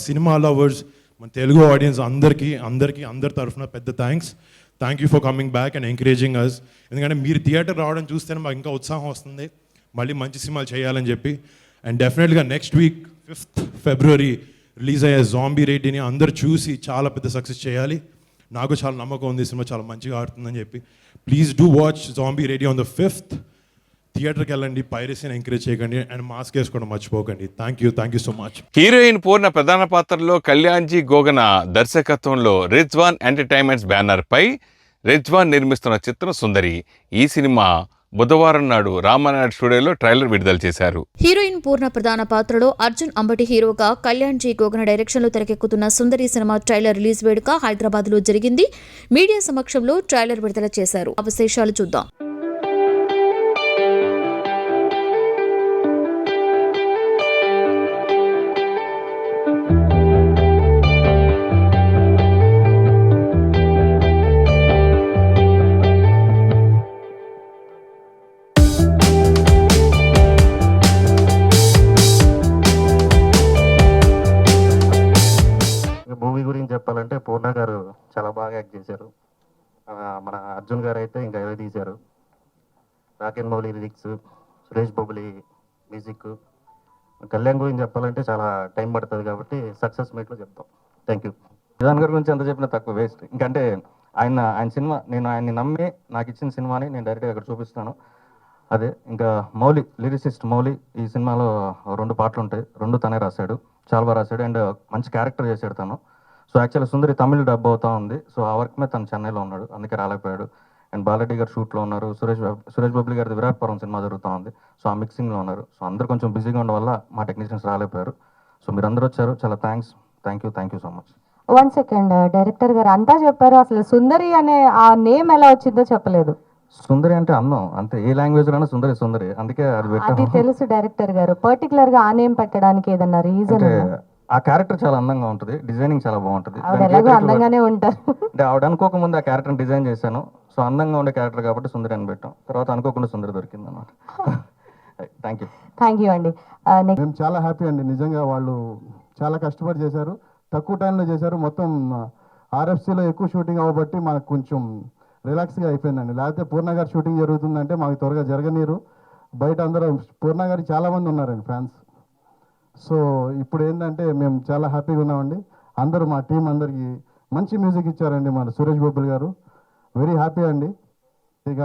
సినిమా లవర్స్, మన తెలుగు ఆడియన్స్ అందరి తరఫున పెద్ద thank you for coming back and encouraging us. ఎందుకంటే మీరు థియేటర్ రావడం చూస్తేనే మాకు ఇంకా ఉత్సాహం వస్తుంది మళ్ళీ మంచి సినిమాలు చేయాలని చెప్పి. అండ్ డెఫినెట్గా next week 5th February release అయ్యే జాంబీ రెడ్డిని అందరు చూసి చాలా పెద్ద సక్సెస్ చేయాలి. నాకు చాలా నమ్మకం ఉంది, సినిమా చాలా మంచిగా ఆడుతుందని చెప్పి. Please do watch zombie Reddy on the 5th. థియేటర్కి వెళ్ళండి, పైరసీని ఎంకరేజ్ చేయకండి, అండ్ మాస్క్ వేసుకోవడం మర్చిపోకండి. Thank you so much. Heroine Poorna ప్రధాన పాత్రలో కళ్యాణ్జీ గోగన దర్శకత్వంలో రిజ్వాన్ ఎంటర్టైన్మెంట్స్ బ్యానర్ పై రిజ్వాన్ నిర్మిస్తున్న చిత్రం సుందరి. ఈ సినిమా బుధవారం నాడు రామానాయుడు స్టూడియోలో ట్రైలర్ విడుదల చేశారు. హీరోయిన్ పూర్ణ ప్రధాన పాత్రలో అర్జున్ అంబటి హీరోగా కళ్యాణ్జీ గోగన డైరెక్షన్లో తెరకెక్కుతున్న సుందరి సినిమా ట్రైలర్ రిలీజ్ వేడుక హైదరాబాద్లో జరిగింది. మీడియా సమక్షంలో ట్రైలర్ విడుదల చేశారు. అవశేషాలు చూద్దాం. తీశారు. మన అర్జున్ గారు అయితే ఇంకా ఏదో తీశారు. రాకెన్ మౌలి లిరిక్స్, సురేష్ బొబ్బులి మ్యూజిక్. కళ్యాణ్ గురించి చెప్పాలంటే చాలా టైం పడుతుంది కాబట్టి సక్సెస్ మీట్లో చెప్తాం. Thank you. నిజాన్ గారి గురించి ఎంత చెప్పినా తక్కువ, వేస్ట్. ఇంకంటే ఆయన సినిమా, నేను ఆయన్ని నమ్మి నాకు ఇచ్చిన సినిమాని నేను డైరెక్ట్గా అక్కడ చూపిస్తాను. అదే ఇంకా మౌలి, లిరిసిస్ట్ మౌలి, ఈ సినిమాలో 2 పాటలు ఉంటాయి, 2 తనే రాశాడు, చాలా బాగా రాశాడు. అండ్ మంచి క్యారెక్టర్ చేశాడు తను. సో యాక్చువల్లీ సుందరి తమిళ్ డబ్ అవుతా ఉంది. సో ఆ వర్క్ మీద తను చెన్నైలో ఉన్నాడు, అందుకే రాలేకపోయాడు. అండ్ బాలరెడ్డి గారు షూట్లో ఉన్నారు, సురేష్ బొబ్బులి గారి విరాట్పురం సినిమా జరుగుతూ ఉంది. సో ఆ మిక్సింగ్లో ఉన్నారు. సో అందరూ కొంచెం బిజీగా ఉండడం వల్ల మా టెక్నీషియన్స్ రాలేకపోయారు. సో మీరు అందరూ వచ్చారు, చాలా thanks. Thank you so much. 1 second, director గారు అంతా చెప్పారు, అసలు సుందరి అనే ఆ నేమ్ ఎలా వచ్చిందో చెప్పలేదు. సుందరి అంటే అందం అంతే, ఏ లాంగ్వేజ్ లోనే సుందరి, అందుకే అది అది పెట్టాము. తెలుసు డైరెక్టర్ గారు, పర్టికులర్ గా ఆ నేమ్ పెట్టడానికి ఏదన్నా రీజన్? అంటే ఆ క్యారెక్టర్ చాలా అందంగా ఉంటుంది, డిజైనింగ్ చాలా బాగుంటుంది. ఆవిడ ఎలాగో అందంగానే ఉంటారు. అంటే ఆవిడ అనుకోకముందు ఆ క్యారెక్టర్ డిజైన్ చేశాను. సో అందంగా ఉండే క్యారెక్టర్ కాబట్టి సుందరి అని పెట్టాం. తర్వాత అనుకోకుండా సుందరి దొరికింది అన్నమాట. థ్యాంక్ యూ అండి. మేము చాలా హ్యాపీ అండి, నిజంగా వాళ్ళు చాలా కష్టపడి చేశారు, తక్కువ టైంలో చేశారు. మొత్తం ఆర్ఎఫ్సీలో ఎక్కువ షూటింగ్ అవ్వబట్టి మాకు కొంచెం రిలాక్స్గా అయిపోయిందండి. లేకపోతే పూర్ణ గారి షూటింగ్ జరుగుతుందంటే మాకు త్వరగా జరగనీరు. బయట అందరూ పూర్ణ గారి చాలామంది ఉన్నారండి ఫ్యాన్స్. సో ఇప్పుడు ఏంటంటే మేము చాలా హ్యాపీగా ఉన్నామండి. అందరూ మా టీం అందరికీ మంచి మ్యూజిక్ ఇచ్చారండి. మన సురేష్ బొబ్బుల్ గారు వెరీ హ్యాపీ అండి. ఇక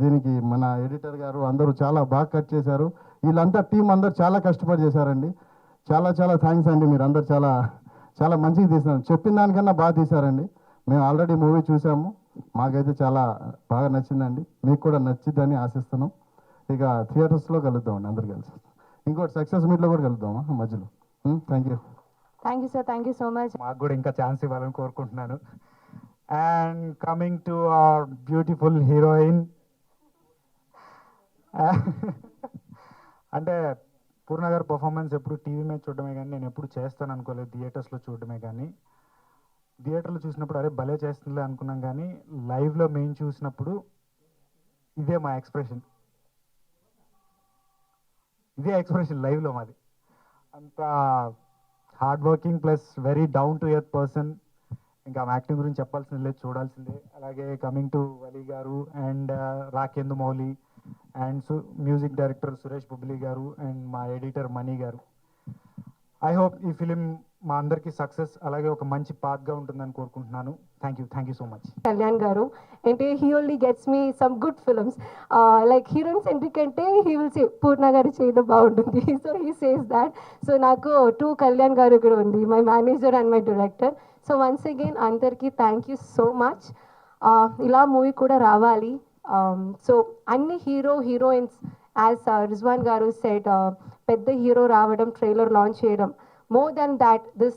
దీనికి మన ఎడిటర్ గారు అందరూ చాలా బాగా కట్ చేశారు. వీళ్ళంతా టీం అందరూ చాలా కష్టపడి చేశారండి. చాలా థ్యాంక్స్ అండి. మీరు అందరు చాలా మంచిగా తీసినారు, చెప్పిన దానికన్నా బాగా తీశారండి. మేము ఆల్రెడీ మూవీ చూసాము, మాకైతే చాలా బాగా నచ్చిందండి. మీకు కూడా నచ్చిద్దని ఆశిస్తున్నాం. ఇక థియేటర్స్లో కలుద్దామండి అందరు కలిసి. ఇంకోటి సక్సెస్ మీట్లో కూడా కలుద్దామా మధ్యలో. Thank you. Thank you sir, thank you so much. మాకు కూడా ఇంకా ఛాన్స్ ఇవ్వాలని కోరుకుంటున్నాను. And coming to our beautiful heroine, అంటే పూర్ణ గారి పర్ఫార్మెన్స్ ఎప్పుడు టీవీ మీద చూడడమే కానీ నేను ఎప్పుడు చేస్తాను అనుకోలేదు, థియేటర్స్లో చూడడమే. కానీ థియేటర్లో చూసినప్పుడు అరే భలే చేస్తుందిలే అనుకున్నాం, కానీ లైవ్లో మేము చూసినప్పుడు ఇదే మా ఎక్స్ప్రెషన్, లైవ్లో మాది. అంత hard working plus very down to earth person. ఇంకా యాక్టింగ్ గురించి చెప్పాల్సింది లేదు, చూడాల్సిందే. అలాగే coming to Vali garu and Rakendu Mouli and music director Suresh Bobbili garu and మా ఎడిటర్ మణి గారు. ఐ హోప్ ఈ ఫిలిం మా అందరికీ సక్సెస్, అలాగే ఒక మంచి పాత్గా ఉంటుందని కోరుకుంటున్నాను. Thank you so much. Kalyan గారు అంటే he only gets me some good films, like heroine centric అంటే హీ విల్ సే పూర్ణ గారు చేయడం బాగుంటుంది. So he says that. So నాకు 2 కళ్యాణ్ గారు ఇక్కడ ఉంది, my manager and my director. So once again అందరికీ థ్యాంక్ యూ సో మచ్. ఇలా మూవీ కూడా రావాలి. సో అన్ని హీరోయిన్స్ యాజ్ రిజ్వాన్ గారు సెడ్, పెద్ద హీరో రావడం, ట్రైలర్ లాంచ్ చేయడం, more than that, this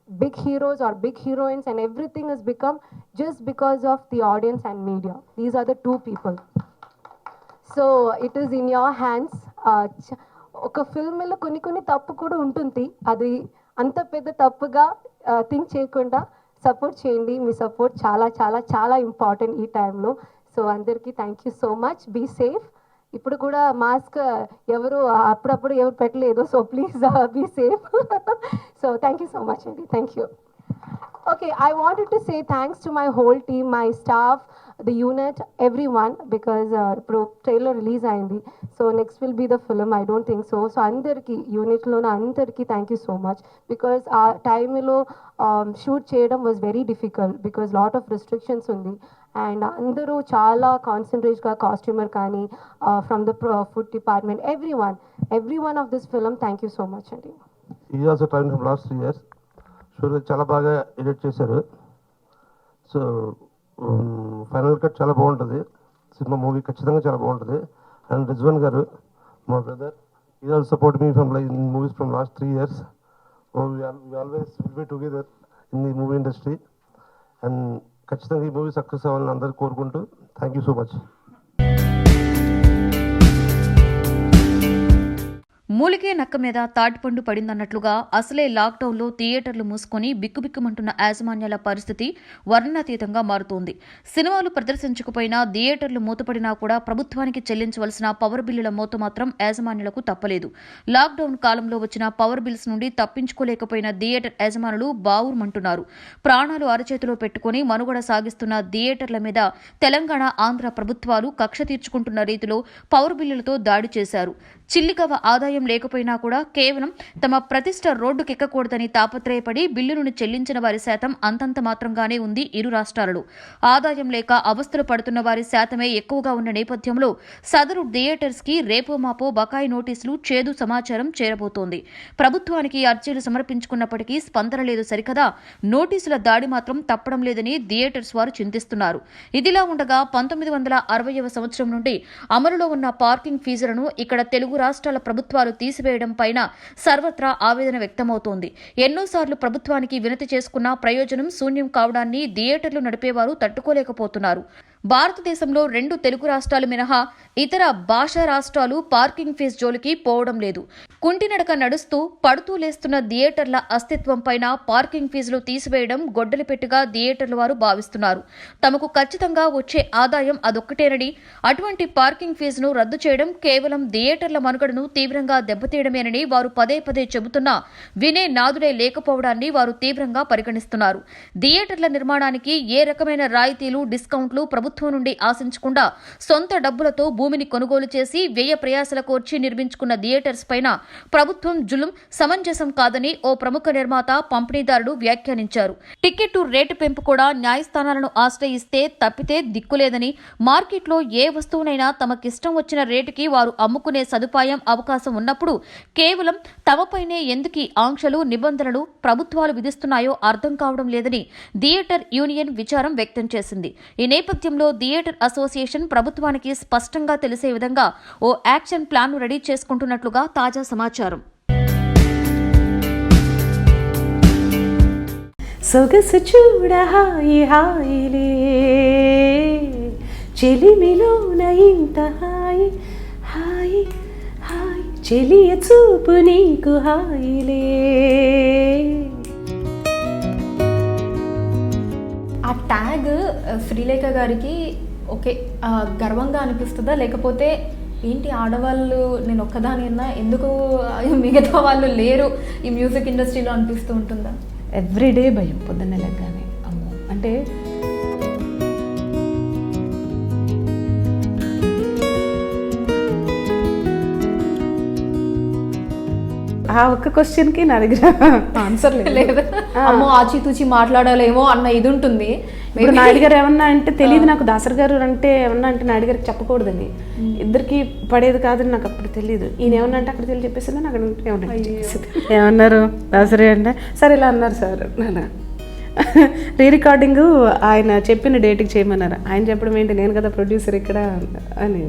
big heroes or big heroines and everything has become just because of the audience and media. These are the 2 people. So it is in your hands. ఒక ఫిల్మ్లో కొన్ని తప్పు కూడా ఉంటుంది, అది అంత పెద్ద తప్పుగా థింక్ చేయకుండా సపోర్ట్ చేయండి. మీ సపోర్ట్ చాలా ఇంపార్టెంట్ ఈ టైంలో. సో అందరికీ thank you so much. Be safe. ఇప్పుడు కూడా మాస్క్ ఎవరు అప్పుడప్పుడు ఎవరు పెట్టలేదు, so please be safe. So thank you so much అండి. Thank you. Okay, I wanted to say thanks to my whole team, my staff, the unit, everyone, because trailer release ayindi. So next will be the film. I don't think so. So andarki unit lo na andarki thank you so much, because our time lo shoot cheyadam was very difficult because lot of restrictions undi, and andaru chala concentrate ga costumer kani from the food department, everyone of this film, thank you so much andi. He also trained from last 3 years. సూర్య చాలా బాగా ఎడిట్ చేశారు. సో ఫైనల్ కట్ చాలా బాగుంటుంది, సినిమా మూవీ ఖచ్చితంగా చాలా బాగుంటుంది. అండ్ రిజ్వాన్ గారు మా బ్రదర్, ఈ also support me from in movies from last 3 years. We always will be together in the movie industry. And ఖచ్చితంగా ఈ మూవీ సక్సెస్ అవ్వాలని అందరూ కోరుకుంటూ థ్యాంక్ యూ సో మచ్. మూలిగే నక్క మీద తాటిపండు పడిందన్నట్లుగా అసలే లాక్డౌన్లో థియేటర్లు మూసుకొని బిక్కుబిక్కుమంటున్న యాజమాన్యాల పరిస్థితి వర్ణనాతీతంగా మారుతోంది. సినిమాలు ప్రదర్శించకపోయినా థియేటర్లు మూతపడినా కూడా ప్రభుత్వానికి చెల్లించవలసిన పవర్ బిల్లుల మోత మాత్రం యాజమాన్యాలకు తప్పలేదు. లాక్డౌన్ కాలంలో వచ్చిన పవర్ బిల్స్ నుండి తప్పించుకోలేకపోయిన థియేటర్ యాజమానులు బావురుమంటున్నారు. ప్రాణాలు అరచేతిలో పెట్టుకుని మనుగడ సాగిస్తున్న థియేటర్ల మీద తెలంగాణ, ఆంధ్ర ప్రభుత్వాలు కక్ష తీర్చుకుంటున్న రీతిలో పవర్ బిల్లులతో దాడి చేశారు. చిల్లిగవ ఆదాయం లేకపోయినా కూడా కేవలం తమ ప్రతిష్ట రోడ్డుకెక్కకూడదని తాపత్రయపడి బిల్లులను చెల్లించిన వారి శాతం అంతంత మాత్రంగానే ఉంది ఇరు రాష్ట్రాలలో. ఆదాయం లేక అవస్థలు పడుతున్న వారి శాతమే ఎక్కువగా ఉన్న నేపథ్యంలో సదరు థియేటర్స్ కి రేపో మాపో బకాయి నోటీసులు, చేదు సమాచారం చేరబోతోంది. ప్రభుత్వానికి అర్జీలు సమర్పించుకున్నప్పటికీ స్పందన లేదు సరికదా, నోటీసుల దాడి మాత్రం తప్పడం లేదని థియేటర్స్ వారు చింతిస్తున్నారు. ఇదిలా ఉండగా 1960వ సంవత్సరం నుండి అమలులో ఉన్న పార్కింగ్ ఫీజులను ఇక్కడ తెలుగు రాష్ట్రాల ప్రభుత్వాలు తీసివేయడం పైన సర్వత్రా ఆవేదన వ్యక్తమవుతోంది. ఎన్నోసార్లు ప్రభుత్వానికి వినతి చేసుకున్నా ప్రయోజనం శూన్యం కావడాన్ని థియేటర్లు నడిపేవారు తట్టుకోలేకపోతున్నారు. భారతదేశంలో 2 తెలుగు రాష్ట్రాలు మినహా ఇతర భాషా రాష్ట్రాలు పార్కింగ్ ఫీజు జోలికి పోవడం లేదు. కుంటినడక నడుస్తూ పడుతూ లేస్తున్న థియేటర్ల అస్తిత్వం పైన పార్కింగ్ ఫీజులు తీసివేయడం గొడ్డలిపెట్టుగా థియేటర్ల వారు భావిస్తున్నారు. తమకు ఖచ్చితంగా వచ్చే ఆదాయం అదొక్కటేనని, అటువంటి పార్కింగ్ ఫీజును రద్దు చేయడం కేవలం థియేటర్ల మనుగడను తీవ్రంగా దెబ్బతీయడమేనని వారు పదే పదే చెబుతున్నా వినే నాదుడే లేకపోవడాన్ని వారు తీవ్రంగా పరిగణిస్తున్నారు. థియేటర్ల నిర్మాణానికి ఏ రకమైన రాయితీలు, డిస్కౌంట్లు ప్రభుత్వం నుండి ఆశించకుండా సొంత డబ్బులతో భూమిని కొనుగోలు చేసి వ్యయ ప్రయాసల కోర్చి నిర్మించుకున్న థియేటర్స్ పైన ప్రభుత్వం జులుం సమంజసం కాదని ఓ ప్రముఖ నిర్మాత, పంపిణీదారుడు వ్యాఖ్యానించారు. టికెట్టు రేటు పెంపు కూడా న్యాయస్థానాలను ఆశ్రయిస్తే తప్పితే దిక్కులేదని, మార్కెట్లో ఏ వస్తువునైనా తమకిష్టం వచ్చిన రేటుకి వారు అమ్ముకునే సదుపాయం, అవకాశం ఉన్నప్పుడు కేవలం తమపైనే ఎందుకీ ఆంక్షలు, నిబంధనలు ప్రభుత్వాలు విధిస్తున్నాయో అర్థం కావడం లేదని థియేటర్ యూనియన్ విచారం వ్యక్తం చేసింది. ఈ నేపథ్యంలో థియేటర్ అసోసియేషన్ ప్రభుత్వానికి స్పష్టంగా తెలిసే విధంగా ఓ యాక్షన్ ప్లాన్ రెడీ చేసుకుంటున్నట్లుగా తాజా సమాచారం. సొగసు చూడ హాయి హాయిలే, చెలిమిలోన ఇంత హాయి హాయి హాయి, చెలియ చూపు నీకు హాయిలే. ఆ ట్యాగ్ శ్రీలేఖ గారికి ఓకే గర్వంగా అనిపిస్తుందా, లేకపోతే ఏంటి ఆడవాళ్ళు నేను ఒక్కదానిన్నా ఎందుకు మిగతా వాళ్ళు లేరు ఈ మ్యూజిక్ ఇండస్ట్రీలో అనిపిస్తూ ఉంటుందా? ఎవ్రీడే భయం పొద్దున్న లెగ్గానే. అమ్మో అంటే ఆ ఒక్క క్వశ్చన్కి నా దగ్గర ఆన్సర్ లేదు. అమ్మో ఆచితూచి మాట్లాడాలేమో అన్న ఇది ఉంటుంది. ఇప్పుడు నాయుడు గారు ఏమన్నా అంటే తెలియదు నాకు, దాసరి గారు అంటే ఏమన్నా అంటే నాయుడు గారికి చెప్పకూడదని, ఇద్దరికి పడేది కాదని నాకు అప్పుడు తెలియదు. ఈయన ఏమన్నా అంటే అక్కడ తెలియ చెప్పేసింది, అక్కడ ఏమన్నారు దాసరి అంటే సరే ఇలా అన్నారు సార్. రీ రికార్డింగ్ ఆయన చెప్పిన డేట్కి చేయమన్నారు. ఆయన చెప్పడం ఏంటి, నేను కదా ప్రొడ్యూసర్ ఇక్కడ అని.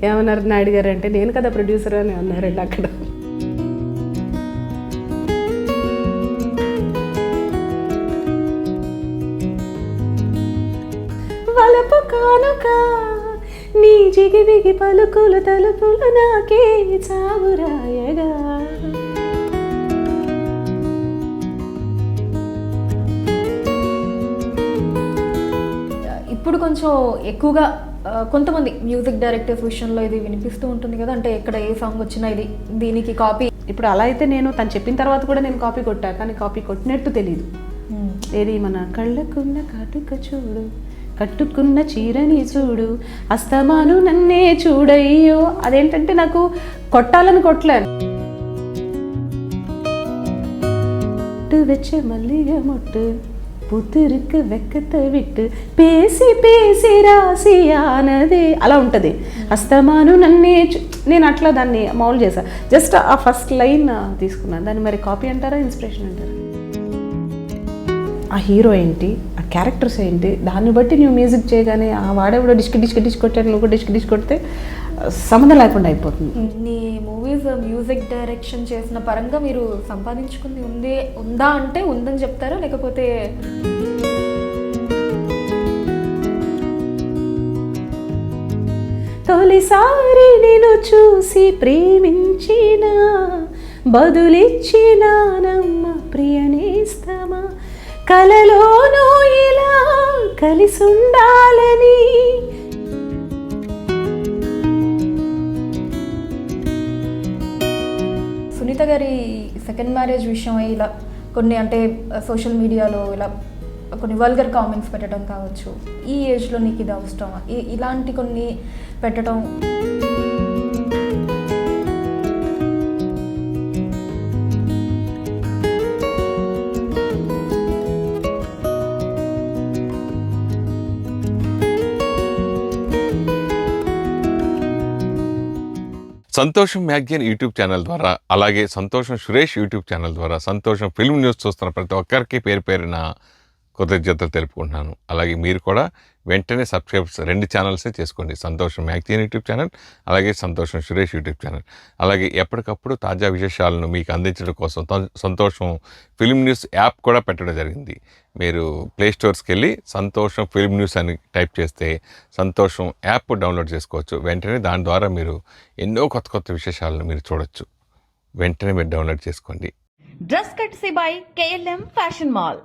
ఏమన్నారు నాయుడు గారు అంటే నేను కదా ప్రొడ్యూసర్ అని అన్నారండి అక్కడ. వలపు కానుక నీ జిగివిగి పలుకులు తలుపులు నాకే చావురాయగా. ఇప్పుడు కొంచెం ఎక్కువగా కొంతమంది మ్యూజిక్ డైరెక్టర్స్ విషయంలో ఇది వినిపిస్తూ ఉంటుంది కదా, అంటే ఎక్కడ ఏ సాంగ్ వచ్చినా ఇది దీనికి కాపీ. ఇప్పుడు అలా అయితే నేను తను చెప్పిన తర్వాత కూడా నేను కాపీ కొట్టా, కానీ కాపీ కొట్టినట్టు తెలీదు. ఏది మన కళ్ళకున్న కాటుక చూడు, కట్టుకున్న చీరని చూడు, అస్తమాను నన్నే చూడయ్యో. అదేంటంటే నాకు కొట్టాలని కొట్టలేను. వెచ్చ మల్లిగ మొట్టు పుతురుకు వెక్కత విట్టు పేసి పేసి రాసి ఆనదే అలా ఉంటుంది. అస్తమాను నన్నే నేను అట్లా దాన్ని మౌల్డ్ చేశా. జస్ట్ ఆ ఫస్ట్ లైన్ తీసుకున్నాను, దాన్ని మరి కాపీ అంటారా ఇన్స్పిరేషన్ అంటారా? ఆ హీరో ఏంటి, ఆ క్యారెక్టర్స్ ఏంటి, దాన్ని బట్టి నువ్వు మ్యూజిక్ చేయగానే ఆ వాడేవాడో డిస్క్ డిస్క్ డిస్క్ కొట్టాడు, నువ్వు డిస్క్ డిస్క్ కొడితే సంబంధం లేకుండా అయిపోతుంది. నీ మూవీస్ మ్యూజిక్ డైరెక్షన్ చేసిన పరంగా మీరు సంపాదించుకుంది ఉందా అంటే ఉందని చెప్తారా, లేకపోతే తొలిసారి నేను చూసి ప్రేమించిన బదులిచ్చినానమ్మ ప్రియనేస్తమా కలలోనూ ఇలా కలిసుండాలని. సునీత గారి సెకండ్ మ్యారేజ్ విషయం ఇలా కొన్ని అంటే సోషల్ మీడియాలో ఇలా కొన్ని వల్గర్ కామెంట్స్ పెట్టడం కావచ్చు, ఈ ఏజ్లో నీకు ఇది అవసరమా, ఇలాంటి కొన్ని పెట్టడం. సంతోషం మ్యాగజైన్ యూట్యూబ్ ఛానల్ ద్వారా, అలాగే సంతోషం సురేష్ యూట్యూబ్ ఛానల్ ద్వారా, సంతోషం ఫిల్మ్ న్యూస్ చూస్తున్న ప్రతి ఒక్కరికి పేరు పేరున కృతజ్ఞతలు తెలుపుకుంటున్నాను. అలాగే మీరు కూడా వెంటనే సబ్స్క్రైబ్స్ 2 ఛానల్సే చేసుకోండి, సంతోషం మ్యాగజైన్ యూట్యూబ్ ఛానల్, అలాగే సంతోషం సురేష్ యూట్యూబ్ ఛానల్. అలాగే ఎప్పటికప్పుడు తాజా విశేషాలను మీకు అందించడం కోసం సంతోషం ఫిల్మ్ న్యూస్ యాప్ కూడా పెట్టడం జరిగింది. మీరు ప్లే స్టోర్స్కి వెళ్ళి సంతోషం ఫిల్మ్ న్యూస్ అని టైప్ చేస్తే సంతోషం యాప్ డౌన్లోడ్ చేసుకోవచ్చు. వెంటనే దాని ద్వారా మీరు ఎన్నో కొత్త కొత్త విశేషాలను మీరు చూడొచ్చు. వెంటనే మీరు డౌన్లోడ్ చేసుకోండి. Dress కట్సీ by KLM fashion mall.